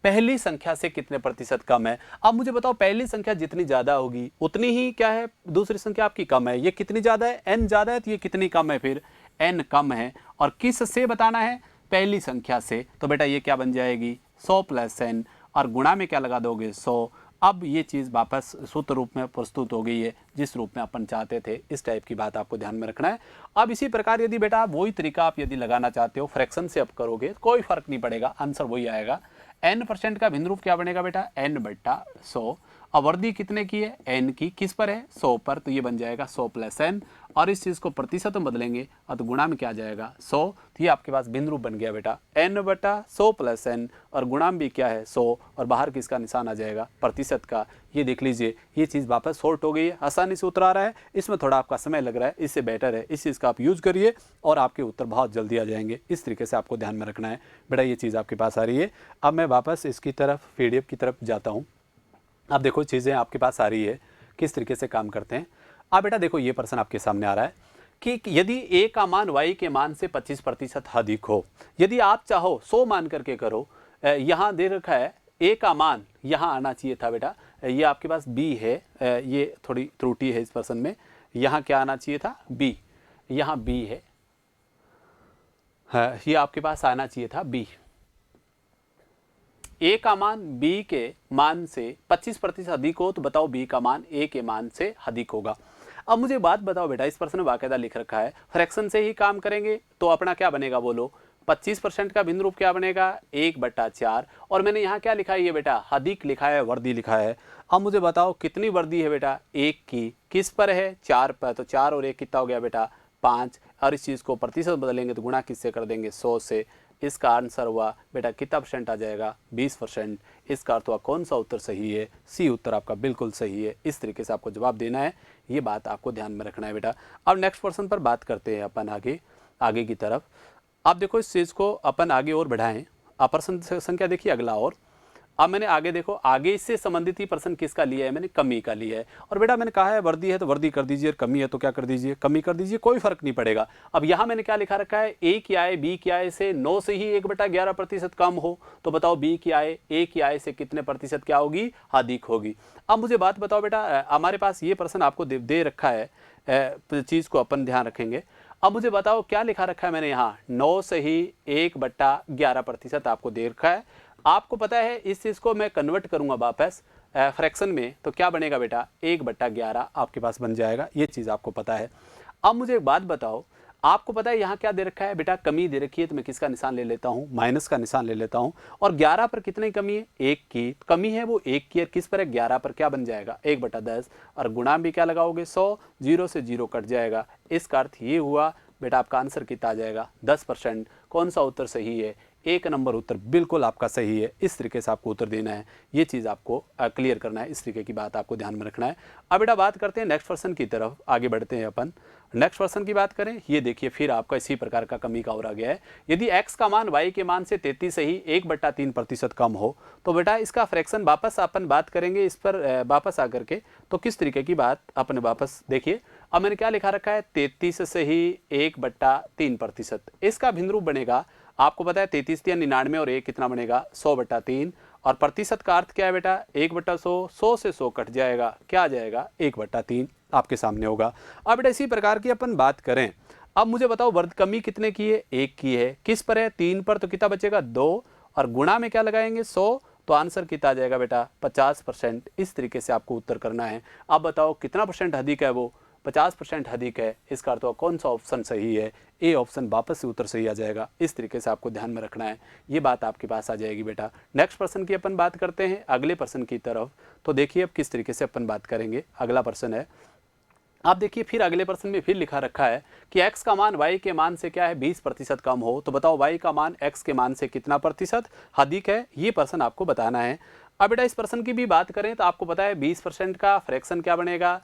Speaker 1: पहली संख्या से कितने प्रतिशत कम है। अब मुझे बताओ पहली संख्या जितनी ज्यादा होगी उतनी ही क्या है दूसरी संख्या आपकी कम है। ये कितनी ज्यादा है, n ज्यादा है, तो ये कितनी कम है, फिर n कम है। और किस से बताना है, पहली संख्या से, तो बेटा ये क्या बन जाएगी 100 + n, और गुणा में क्या लगा दोगे 100। अब ये चीज़ वापस सूत्र रूप में प्रस्तुत हो गई है जिस रूप में अपन चाहते थे। इस टाइप की बात आपको ध्यान में रखना है। अब इसी प्रकार यदि बेटा वही तरीका आप यदि लगाना चाहते हो, फ्रैक्शन से आप करोगे कोई फर्क नहीं पड़ेगा, आंसर वही आएगा। n% का भिन्न रूप क्या बनेगा बेटा, n/100। अब वर्दी कितने की है, n की, किस पर है 100 पर, तो ये बन जाएगा 100 + n। और इस चीज़ को प्रतिशत में बदलेंगे और तो गुणा में क्या आ जाएगा 100, तो ये आपके पास भिन्न रूप बन गया बेटा n/100 + n, और गुणा में भी क्या है 100, और बाहर किसका निशान आ जाएगा प्रतिशत का। ये देख लीजिए ये चीज़ वापस सॉर्ट हो गई है, आसानी से उतर आ रहा है। इसमें थोड़ा आपका समय लग रहा है, इससे बेटर है इस चीज़ का आप यूज़ करिए और आपके उत्तर बहुत जल्दी आ जाएंगे। इस तरीके से आपको ध्यान में रखना है बेटा, ये चीज़ आपके पास आ रही है। अब मैं वापस इसकी तरफ PDF की तरफ जाता हूँ। अब देखो चीज़ें आपके पास आ रही है किस तरीके से काम करते हैं। अब बेटा देखो ये प्रश्न आपके सामने आ रहा है कि यदि a का मान y के मान से 25% अधिक हो, यदि आप चाहो 100 मान करके करो, यहाँ दे रखा है a का मान यहाँ आना चाहिए था बेटा, ये आपके पास b है, ये थोड़ी त्रुटि है इस प्रश्न में, यहाँ क्या आना चाहिए था b, यहाँ b है, ये आपके पास आना चाहिए था b। a का मान b के मान से 25% अधिक हो तो बताओ b का मान a के मान से अधिक होगा। अब मुझे बात बताओ बेटा, इस प्रश्न में बाकायदा लिख रखा है फ्रैक्शन से ही काम करेंगे तो अपना क्या बनेगा बोलो, 25% का भिन्न रूप क्या बनेगा 1/4, और मैंने यहाँ क्या लिखा है ये बेटा अधिक लिखा है, वर्दी लिखा है। अब मुझे बताओ कितनी वर्दी है बेटा 1 की, किस पर है 4 पर, तो 4 और 1 कितना हो गया बेटा 5, और इस चीज़ को प्रतिशत बदलेंगे तो गुणा किससे कर देंगे 100 से। इसका आंसर हुआ बेटा कितना % आ जाएगा 20%। इसका अर्थ हुआ कौन सा उत्तर सही है, सी उत्तर आपका बिल्कुल सही है। इस तरीके से आपको जवाब देना है, ये बात आपको ध्यान में रखना है बेटा। अब नेक्स्ट प्रश्न पर बात करते हैं अपन आगे की तरफ। अब देखो इस चीज़ को अपन आगे और बढ़ाएं। अब प्रश्न संख्या देखिए अगला, और अब मैंने आगे देखो आगे इससे संबंधित ही प्रश्न किसका लिया है, मैंने कमी का लिया है। और बेटा मैंने कहा है वर्दी है तो वर्दी कर दीजिए, और कमी है तो क्या कर दीजिए कमी कर दीजिए, कोई फर्क नहीं पड़ेगा। अब यहाँ मैंने क्या लिखा रखा है, a की आय b की आय से 9 से ही 1/11% कम हो तो बताओ b की आय a की आय से कितने प्रतिशत क्या होगी अधिक होगी। अब मुझे बात बताओ बेटा, हमारे पास ये प्रश्न आपको दे रखा है, चीज़ को अपन ध्यान रखेंगे। अब मुझे बताओ क्या लिखा रखा है मैंने यहाँ, 9 सही 1/11% आपको दे रखा है। आपको पता है इस चीज़ को मैं कन्वर्ट करूँगा वापस फ्रैक्शन में, तो क्या बनेगा बेटा, 1/11 आपके पास बन जाएगा, ये चीज़ आपको पता है। अब मुझे एक बात बताओ, आपको पता है यहाँ क्या दे रखा है बेटा, कमी दे रखी है, तो मैं किसका निशान ले लेता हूँ, माइनस का निशान ले लेता हूँ। और 11 पर कितनी कमी है, 1 की कमी है, वो 1 की है, किस पर है, 11 पर, क्या बन जाएगा 1/10, और गुणा भी क्या लगाओगे 100, 0 से 0 कट जाएगा। इसका अर्थ ये हुआ बेटा आपका आंसर कितना आ जाएगा 10%। कौन सा उत्तर सही है, 1 नंबर उत्तर बिल्कुल आपका सही है। इस तरीके से आपको उत्तर देना है, ये चीज़ आपको क्लियर करना है, इस तरीके की बात आपको ध्यान में रखना है। अब बेटा बात करते हैं नेक्स्ट पर्सन की तरफ, आगे बढ़ते हैं अपन। नेक्स्ट पर्सन की बात करें, ये देखिए फिर आपका इसी प्रकार का कमी का और आ गया है। यदि x का मान y के मान से 33 से ही 1/3% कम हो, तो बेटा इसका फ्रैक्शन वापस अपन बात करेंगे इस पर वापस आकर के, तो किस तरीके की बात अपने वापस देखिए। अब मैंने क्या लिखा रखा है, 33 से ही 1/3%, इसका भिन्न रूप बनेगा, आपको पता है 33 या 99 और 1 कितना बनेगा 100/3, और प्रतिशत का अर्थ क्या है बेटा 1/100, 100 से 100 कट जाएगा, क्या आ जाएगा 1/3 आपके सामने होगा। अब बेटा इसी प्रकार की अपन बात करें, अब मुझे बताओ वर्ग कमी कितने की है, 1 की है, किस पर है 3 पर, तो कितना बचेगा 2, और गुणा में क्या लगाएंगे 100, तो आंसर कितना आ जाएगा बेटा 50%। इस तरीके से आपको उत्तर करना है। अब बताओ कितना परसेंट अधिक है, वो 50% अधिक है, इसका अर्थ कौन सा ऑप्शन सही है, ए ऑप्शन वापस से उत्तर सही आ जाएगा। इस तरीके से आपको ध्यान में रखना है, ये बात आपके पास आ जाएगी बेटा। नेक्स्ट पर्सन की अपन बात करते हैं अगले पर्सन की तरफ, तो देखिए अब किस तरीके से अपन बात करेंगे। अगला पर्सन है, आप देखिए फिर अगले पर्सन में फिर लिखा रखा है कि x का मान y के मान से क्या है 20% कम हो, तो बताओ y का मान x के मान से कितना प्रतिशत अधिक है, ये पर्सन आपको बताना है। अब बेटा इस पर्सन की भी बात करें तो आपको पता है 20% का फ्रैक्शन क्या बनेगा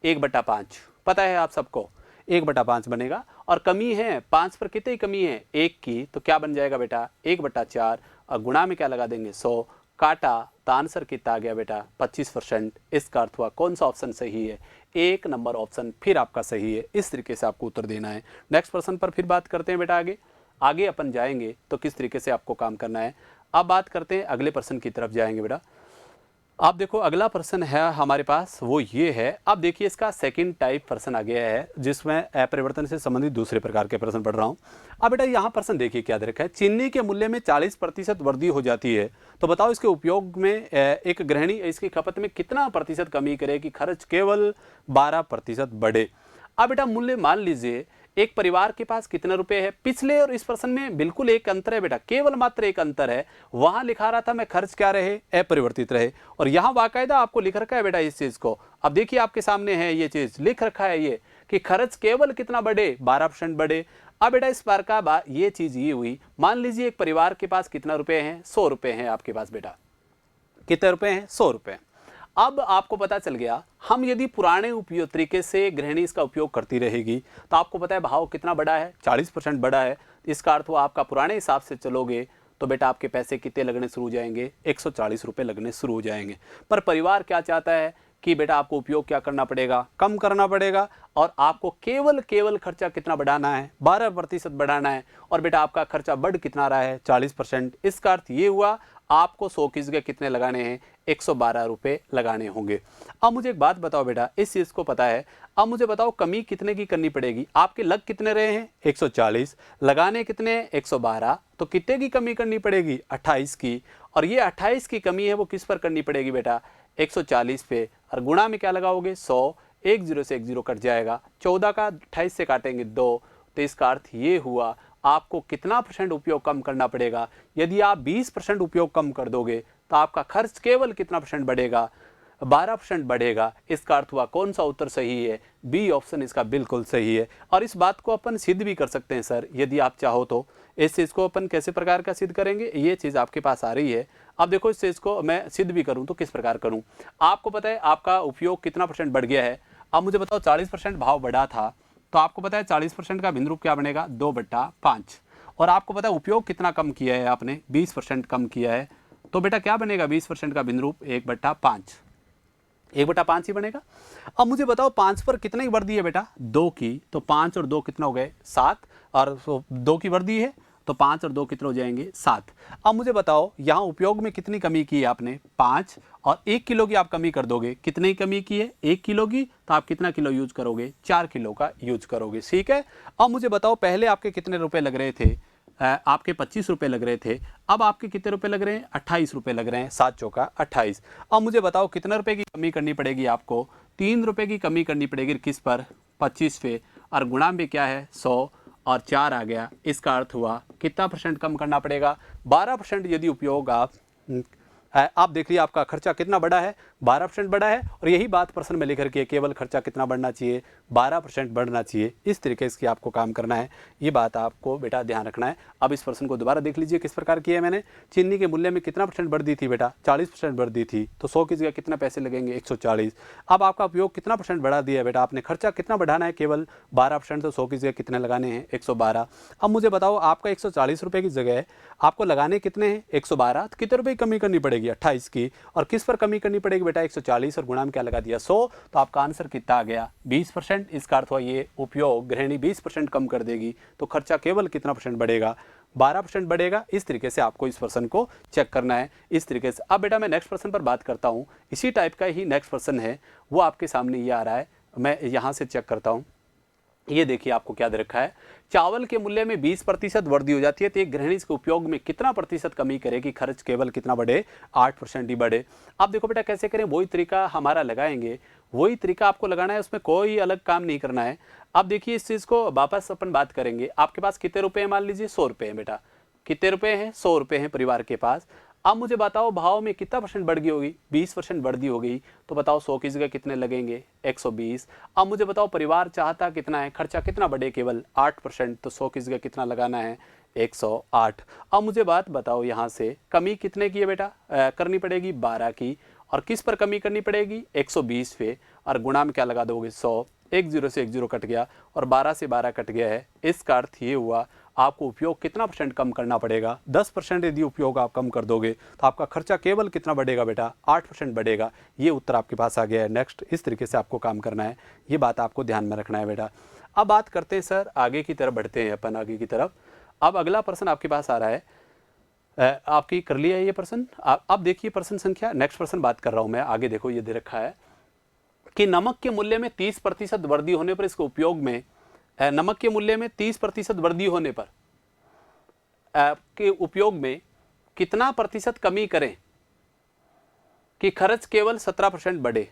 Speaker 1: 1/5, पता है आप सबको 1/5 बनेगा, और कमी है 5 पर, कितनी कमी है 1 की, तो क्या बन जाएगा बेटा 1/4, और गुणा में क्या लगा देंगे 100, काटा, तो आंसर कितना आ गया बेटा 25%। इसका अर्थ हुआ कौन सा ऑप्शन सही है, 1 नंबर ऑप्शन फिर आपका सही है। इस तरीके से आपको उत्तर देना है। नेक्स्ट पर्सन पर फिर बात करते हैं बेटा, आगे अपन जाएंगे तो किस तरीके से आपको काम करना है। अब बात करते हैं अगले पर्सन की तरफ जाएंगे बेटा। आप देखो अगला पर्सन है हमारे पास, वो ये है। अब देखिए इसका सेकंड टाइप पर्सन आ गया है, जिसमें अपरिवर्तन से संबंधित दूसरे प्रकार के प्रश्न पढ़ रहा हूँ। अब बेटा यहाँ पर्सन देखिए क्या दे रखा है, चीनी के मूल्य में 40% वृद्धि हो जाती है, तो बताओ इसके उपयोग में एक गृहिणी इसकी खपत में कितना प्रतिशत कमी करे कि खर्च केवल 12% बढ़े। अब बेटा मूल्य मान लीजिए एक परिवार के पास कितने रुपए है, पिछले और इस प्रश्न में बिल्कुल एक अंतर है बेटा, केवल मात्र एक अंतर है। वहां लिखा रहा था मैं खर्च क्या रहे, अपरिवर्तित रहे, और यहाँ बाकायदा आपको लिख रखा है बेटा इस चीज को। अब देखिए आपके सामने है ये चीज लिख रखा है, ये कि खर्च केवल कितना बढ़े 12% बढ़े। अब बेटा इस बार का ये चीज ये हुई, मान लीजिए एक परिवार के पास कितना रुपए हैं 100 रुपए हैं आपके पास बेटा, कितने रुपए हैं 100 रुपए। अब आपको पता चल गया, हम यदि पुराने उपयोग तरीके से गृहिणी इसका उपयोग करती रहेगी तो आपको पता है भाव कितना बड़ा है 40% बड़ा है। इसका अर्थ हुआ आपका पुराने हिसाब से चलोगे तो बेटा आपके पैसे कितने लगने शुरू हो जाएंगे 140 रुपये लगने शुरू हो जाएंगे। पर परिवार क्या चाहता है कि बेटा आपको उपयोग क्या करना पड़ेगा, कम करना पड़ेगा, और आपको केवल खर्चा कितना बढ़ाना है 12% बढ़ाना है, और बेटा आपका खर्चा बढ़ कितना रहा है 40%। इसका अर्थ ये हुआ आपको 100 की जगह कितने लगाने हैं 112 रुपये लगाने होंगे। अब मुझे एक बात बताओ बेटा, इस चीज़ को पता है, अब मुझे बताओ कमी कितने की करनी पड़ेगी, आपके लग कितने रहे हैं 140, लगाने कितने 112, तो कितने की कमी करनी पड़ेगी 28 की, और ये 28 की कमी है वो किस पर करनी पड़ेगी बेटा 140 पे, और गुणा में क्या लगाओगे 100, 10 से 10 कट जाएगा, 14 का 28 से काटेंगे 2, तो इसका अर्थ ये हुआ आपको कितना % उपयोग कम करना पड़ेगा। यदि आप 20% उपयोग कम कर दोगे तो आपका खर्च केवल कितना % बढ़ेगा 12% बढ़ेगा। इसका अर्थ हुआ कौन सा उत्तर सही है, बी ऑप्शन इसका बिल्कुल सही है। और इस बात को अपन सिद्ध भी कर सकते हैं सर, यदि आप चाहो तो। इस चीज़ को अपन कैसे प्रकार का सिद्ध करेंगे, ये चीज़ आपके पास आ रही है। अब देखो इस चीज़ को मैं सिद्ध भी करूँ तो किस प्रकार करूँ, आपको पता है आपका उपयोग कितना % बढ़ गया है। अब मुझे बताओ 40% भाव बढ़ा था, तो आपको पता है 40% का भिन्न रूप क्या बनेगा 2/5, और आपको पता है उपयोग कितना कम किया है आपने 20% कम किया है, तो बेटा क्या बनेगा 20% का भिन्न रूप 1/5, 1/5 ही बनेगा। अब मुझे बताओ 5 पर कितने की वृद्धि है बेटा 2 की, तो 5 और 2 कितना हो गए 7, और 2 की वृद्धि है तो 5 और 2 कितने हो जाएंगे 7। अब मुझे बताओ यहाँ उपयोग में कितनी कमी की है आपने 5, और 1 किलो की आप कमी कर दोगे, कितनी कमी की है 1 किलो की, तो आप कितना किलो यूज करोगे 4 किलो का यूज करोगे। ठीक है। अब मुझे बताओ पहले आपके कितने रुपए लग रहे थे, आपके 25 रुपए लग रहे थे, अब आपके कितने रुपए लग रहे हैं 28 रुपए लग रहे हैं, 7 चौका 28। अब मुझे बताओ कितने रुपए की कमी करनी पड़ेगी आपको, 3 रुपए की कमी करनी पड़ेगी किस पर 25 पे, और गुणा में क्या है 100 और 4 आ गया। इसका अर्थ हुआ कितना % कम करना पड़ेगा 12% यदि उपयोग आप देख लीजिए आपका खर्चा कितना बढ़ा है 12% बढ़ा है, और यही बात प्रश्न में लिख रखी है केवल खर्चा कितना बढ़ना चाहिए 12% बढ़ना चाहिए। इस तरीके से आपको काम करना है, ये बात आपको बेटा ध्यान रखना है। अब इस प्रश्न को दोबारा देख लीजिए किस प्रकार किया है मैंने। चीनी के मूल्य में कितना % बढ़ दी थी बेटा 40% बढ़ दी थी, तो 100 की जगह कितना पैसे लगेंगे 140। अब आपका उपयोग कितना % बढ़ा दिया है बेटा, आपने खर्चा कितना बढ़ाना है केवल 12%, तो 100 की जगह कितने लगाने हैं 112। अब मुझे बताओ आपका 140 रुपये की जगह आपको लगाने कितने हैं 112, तो कितने रुपये की कमी करनी पड़ेगी 28 की, और किस पर कमी करनी पड़ेगी बेटा 140, और गुणा में क्या लगा दिया 100, तो आपका आंसर कितना आ गया 20%। इसका अर्थ हुआ ये उपयोग गृहिणी 20% कम कर देगी, तो खर्चा केवल कितना % बढ़ेगा 12% बढ़ेगा। इस तरीके से आपको इस प्रश्न को चेक करना है इस तरीके से। अब बेटा मैं नेक्स्ट प्रश्न पर बात करता हूँ, इसी टाइप का ही नेक्स्ट प्रश्न है, वो आपके सामने ये आ रहा है, मैं यहाँ से चेक करता हूँ। ये देखिए आपको क्या दे रखा है, चावल के मूल्य में 20% वृद्धि हो जाती है, तो एक गृहिणी इसके उपयोग में कितना % कमी करे कि खर्च केवल कितना बढ़े 8% ही बढ़े। अब देखो बेटा कैसे करें, वही तरीका हमारा लगाएंगे, वही तरीका आपको लगाना है, उसमें कोई अलग काम नहीं करना है। अब देखिए इस चीज़ को वापस अपन बात करेंगे। आपके पास कितने रुपए हैं, मान लीजिए 100 रुपये हैं बेटा, कितने रुपए हैं 100 रुपये हैं परिवार के पास। अब मुझे बताओ भाव में कितना % बढ़ गई होगी 20% बढ़ी होगी, तो बताओ 100 की जगह कितने लगेंगे 120। अब मुझे बताओ परिवार चाहता कितना है, खर्चा कितना बढ़े केवल 8%, तो 100 की जगह कितना लगाना है 108। अब मुझे बात बताओ यहाँ से कमी कितने की है बेटा, करनी पड़ेगी 12 की, और किस पर कमी करनी पड़ेगी 120 पे, और गुणा में क्या लगा दोगे 100, 1 0 से 1 0 कट गया, और 12 से 12 कट गया है। इसका अर्थ ये हुआ आपको उपयोग कितना % कम करना पड़ेगा 10% यदि उपयोग आप कम कर दोगे, तो आपका खर्चा केवल कितना बढ़ेगा बेटा 8% बढ़ेगा। ये उत्तर आपके पास आ गया है। नेक्स्ट इस तरीके से आपको काम करना है, ये बात आपको ध्यान में रखना है बेटा। अब बात करते हैं सर आगे की तरफ बढ़ते हैं अपन आगे की तरफ। अब अगला प्रश्न आपके पास आ रहा है, आपकी कर लिया है ये प्रश्न। अब देखिए प्रश्न संख्या नेक्स्ट प्रश्न बात कर रहा हूँ मैं, आगे देखो ये दे रखा है कि नमक के मूल्य में 30% वृद्धि होने पर इसके उपयोग में, नमक के मूल्य में 30% वृद्धि होने पर के उपयोग में कितना % कमी करें कि खर्च केवल 17% बढ़े।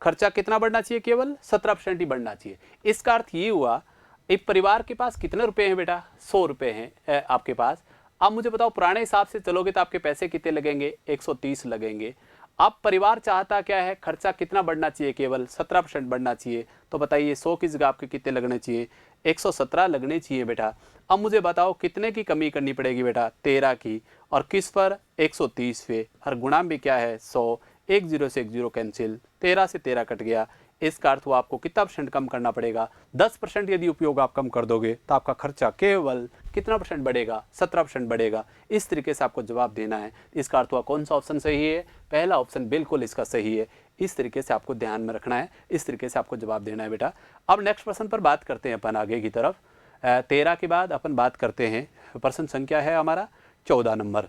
Speaker 1: खर्चा कितना बढ़ना चाहिए केवल 17% ही बढ़ना चाहिए। इसका अर्थ ये हुआ एक परिवार के पास कितने रुपए हैं बेटा 100 रुपए हैं आपके पास। अब मुझे बताओ पुराने हिसाब से चलोगे तो आपके पैसे कितने लगेंगे 130 लगेंगे। अब परिवार चाहता क्या है, खर्चा कितना बढ़ना चाहिए केवल 17% बढ़ना चाहिए, तो बताइए 100 की जगह आपके कितने लगने चाहिए 117 लगने चाहिए बेटा। अब मुझे बताओ कितने की कमी करनी पड़ेगी बेटा 13 की, और किस पर 130 पे, और गुणा भी क्या है 100, 1 0 से 1 0 कैंसिल, 13 से 13 कट गया। इसका अर्थ हुआ आपको कितना % कम करना पड़ेगा 10% यदि उपयोग आप कम कर दोगे तो आपका खर्चा केवल कितना % बढ़ेगा 17% बढ़ेगा। इस तरीके से आपको जवाब देना है। इसका अर्थ हुआ कौन सा ऑप्शन सही है, पहला ऑप्शन बिल्कुल इसका सही है। इस तरीके से आपको ध्यान में रखना है, इस तरीके से आपको जवाब देना है बेटा। अब नेक्स्ट प्रश्न पर बात करते हैं अपन आगे की तरफ। 13 के बाद अपन बात करते हैं, प्रश्न संख्या है हमारा 14 नंबर।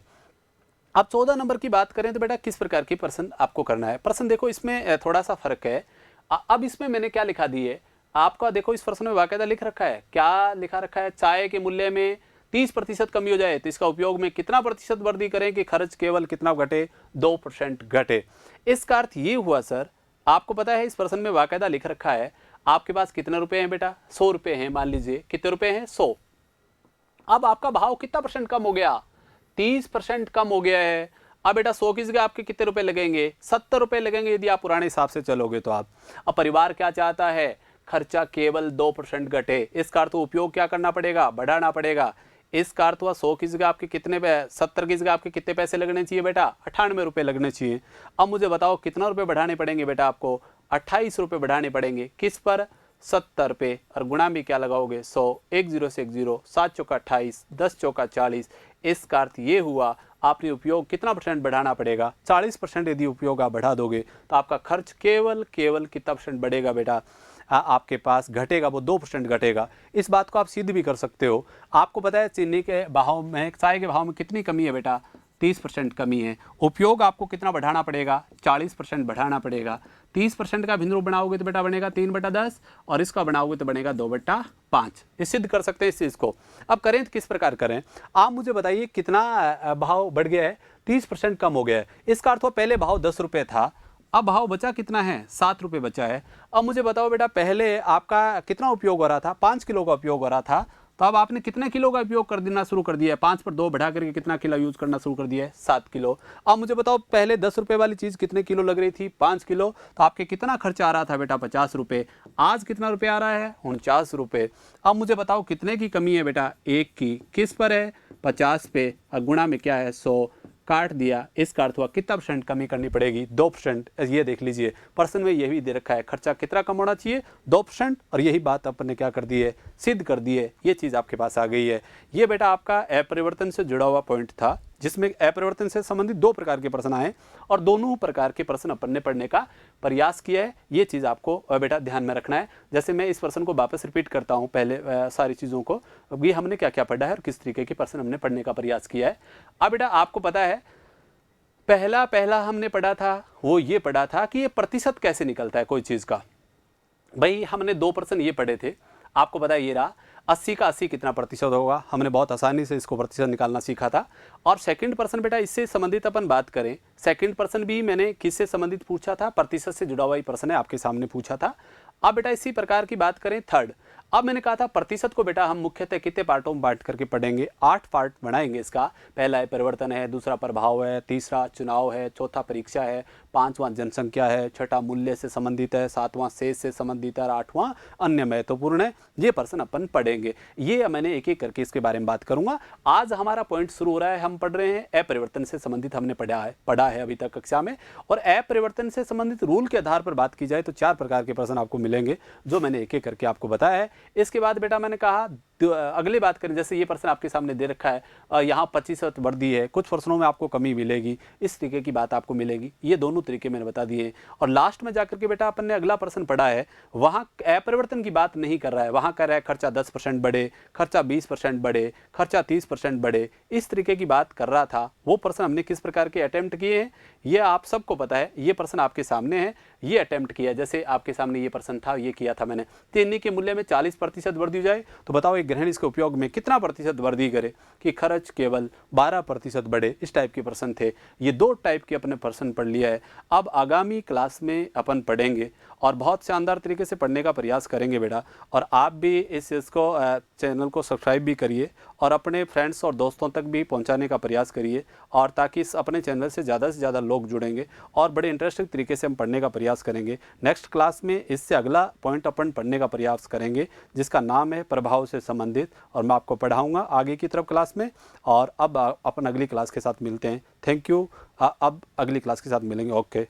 Speaker 1: अब 14 नंबर की बात करें तो बेटा किस प्रकार की प्रश्न आपको करना है। प्रश्न देखो इसमें थोड़ा सा फर्क है। अब इसमें मैंने क्या लिखा दी है आपका, देखो इस प्रश्न में वाकायदा लिख रखा है, क्या लिखा रखा है, चाय के मूल्य में 30% कमी हो जाए तो इसका उपयोग में कितना % वृद्धि करें कि खर्च केवल कितना घटे 2% घटे। इसका अर्थ ये हुआ सर, आपको पता है इस प्रश्न में वाकायदा लिख रखा है आपके पास कितने रुपए हैं बेटा 100 रुपए हैं, मान लीजिए कितने रुपए हैं 100। अब आपका भाव कितना % कम हो गया 30% कम हो गया है। अब बेटा 100 की जगह आपके कितने रुपए लगेंगे 70 रुपए लगेंगे यदि आप पुराने हिसाब से चलोगे तो आप। अब परिवार क्या चाहता है, खर्चा केवल 2% घटे। इसका अर्थ उपयोग क्या करना पड़ेगा, बढ़ाना पड़ेगा। इसका अर्थ हुआ 100 की जगह आपके कितने 70 की जगह आपके कितने पैसे लगने चाहिए बेटा 98 रुपए लगने चाहिए। अब मुझे बताओ कितना रुपए बढ़ाने पड़ेंगे बेटा आपको 28 रुपए बढ़ाने पड़ेंगे, किस पर 70 पे, और गुणा भी क्या लगाओगे 100, 1 0 से 1 0, 7 चौका 28, 10 चौका 40। इसका अर्थ ये हुआ आपने उपयोग कितना % बढ़ाना पड़ेगा 40% यदि उपयोग आप बढ़ा दोगे तो आपका खर्च केवल कितना % बढ़ेगा बेटा आपके पास घटेगा वो 2% घटेगा। इस बात को आप सिद्ध भी कर सकते हो। आपको पता है चीनी के भाव में, चाय के भाव में कितनी कमी है बेटा, 30% कमी है। उपयोग आपको कितना बढ़ाना पड़ेगा, 40% बढ़ाना पड़ेगा। 30% का भिन्न रूप बनाओगे तो बेटा बनेगा 3/10 और इसका बनाओगे तो बनेगा 2/5। ये सिद्ध कर सकते हैं इस चीज़ को। अब करें तो किस प्रकार करें, आप मुझे बताइए कितना भाव बढ़ गया है, 30% कम हो गया है। इसका अर्थ हो पहले भाव 10 रुपये था, अब भाव बचा कितना है, 7 रुपये बचा है। अब मुझे बताओ बेटा पहले आपका कितना उपयोग हो रहा था, 5 किलो का उपयोग हो रहा था, तो अब आपने कितने किलो का उपयोग कर देना शुरू कर दिया है, 5 पर 2 बढ़ा करके कितना किलो यूज करना शुरू कर दिया है, 7 किलो। अब मुझे बताओ पहले 10 रुपये वाली चीज़ कितने किलो लग रही थी, 5 किलो, तो आपके कितना खर्चा आ रहा था बेटा, 50 रुपये। आज कितना रुपये आ रहा है, 49 रुपये। अब मुझे बताओ कितने की कमी है बेटा, 1 की। किस पर है, 50 पे, और गुणा में क्या है, 100, काट दिया। इसका अर्थ हुआ कितना % कमी करनी पड़ेगी, 2%। ये देख लीजिए प्रश्न में यही दे रखा है, खर्चा कितना कम होना चाहिए, 2%। और यही बात अपन ने क्या कर दी है, सिद्ध कर दी है। ये चीज़ आपके पास आ गई है। ये बेटा आपका अपरिवर्तन से जुड़ा हुआ पॉइंट था, जिसमें अपरिवर्तन से संबंधित 2 प्रकार के प्रश्न आए और दोनों प्रकार के प्रश्न अपन ने पढ़ने का प्रयास किया है। ये चीज़ आपको बेटा ध्यान में रखना है। जैसे मैं इस प्रश्न को वापस रिपीट करता हूँ पहले सारी चीज़ों को, ये हमने क्या क्या पढ़ा है और किस तरीके के प्रश्न हमने पढ़ने का प्रयास किया है। अब बेटा आपको पता है पहला हमने पढ़ा था, वो ये पढ़ा था कि ये प्रतिशत कैसे निकलता है कोई चीज़ का। भाई हमने 2% ये पढ़े थे, आपको पता है ये रहा 80 का 80 कितना प्रतिशत होगा, हमने बहुत आसानी से इसको प्रतिशत निकालना सीखा था। और सेकंड पर्सन बेटा इससे संबंधित अपन बात करें, सेकंड पर्सन भी मैंने किससे संबंधित पूछा था, प्रतिशत से जुड़ा हुआ ही प्रश्न है, आपके सामने पूछा था। अब बेटा इसी प्रकार की बात करें थर्ड, अब मैंने कहा था प्रतिशत को बेटा हम मुख्यतः कितने पार्टों में बांट करके पढ़ेंगे, 8 पार्ट बनाएंगे इसका। पहला है परिवर्तन है, दूसरा प्रभाव है, तीसरा चुनाव है, चौथा परीक्षा है, 5वां जनसंख्या है, छठा मूल्य से संबंधित है, 7वां शेष से संबंधित है और 8वां अन्य महत्वपूर्ण है। ये प्रश्न अपन पढ़ेंगे, ये मैंने एक एक करके इसके बारे में बात करूंगा। आज हमारा पॉइंट शुरू हो रहा है, हम पढ़ रहे हैं अपरिवर्तन से संबंधित, हमने पढ़ा है अभी तक कक्षा में। और अपरिवर्तन से संबंधित रूल के आधार पर बात की जाए तो 4 प्रकार के प्रश्न आपको मिलेंगे, जो मैंने एक एक करके आपको बताया है। इसके बाद बेटा मैंने कहा अगली बात करें, जैसे ये प्रश्न आपके सामने दे रखा है, यहाँ 25% वृद्धि है, कुछ प्रश्नों में आपको कमी मिलेगी, इस तरीके की बात आपको मिलेगी। ये दोनों तरीके मैंने बता दिए। और लास्ट में जाकर के बेटा अपन ने अगला प्रश्न पढ़ा है, वहाँ अपरिवर्तन की बात नहीं कर रहा है, वहाँ कर रहा है खर्चा 10% बढ़े, खर्चा 20% बढ़े, खर्चा 30% बढ़े, इस तरीके की बात कर रहा था। वो प्रश्न हमने किस प्रकार के अटेम्प्ट किए हैं ये आप सबको पता है। ये प्रश्न आपके सामने है, ये अटेम्प्ट किया, जैसे आपके सामने ये प्रश्न था, ये किया था मैंने। चीनी के मूल्य में 40% वृद्धि हो जाए तो बताओ एक गृहिणी इसके उपयोग में कितना प्रतिशत वृद्धि करे कि खर्च केवल 12% बढ़े। इस टाइप के प्रश्न थे। ये 2 टाइप के अपने प्रश्न पढ़ लिया है। अब आगामी क्लास में अपन पढ़ेंगे और बहुत शानदार तरीके से पढ़ने का प्रयास करेंगे बेटा। और आप भी इसको चैनल को सब्सक्राइब भी करिए और अपने फ्रेंड्स और दोस्तों तक भी पहुंचाने का प्रयास करिए, और ताकि इस अपने चैनल से ज़्यादा लोग जुड़ेंगे और बड़े इंटरेस्टिंग तरीके से हम पढ़ने का प्रयास करेंगे। नेक्स्ट क्लास में इससे अगला पॉइंट अपन पढ़ने का प्रयास करेंगे, जिसका नाम है प्रभाव से संबंधित, और मैं आपको पढ़ाऊँगा आगे की तरफ क्लास में। और अब अपन अगली क्लास के साथ मिलते हैं। Thank you. अब अगली क्लास के साथ मिलेंगे। ओके।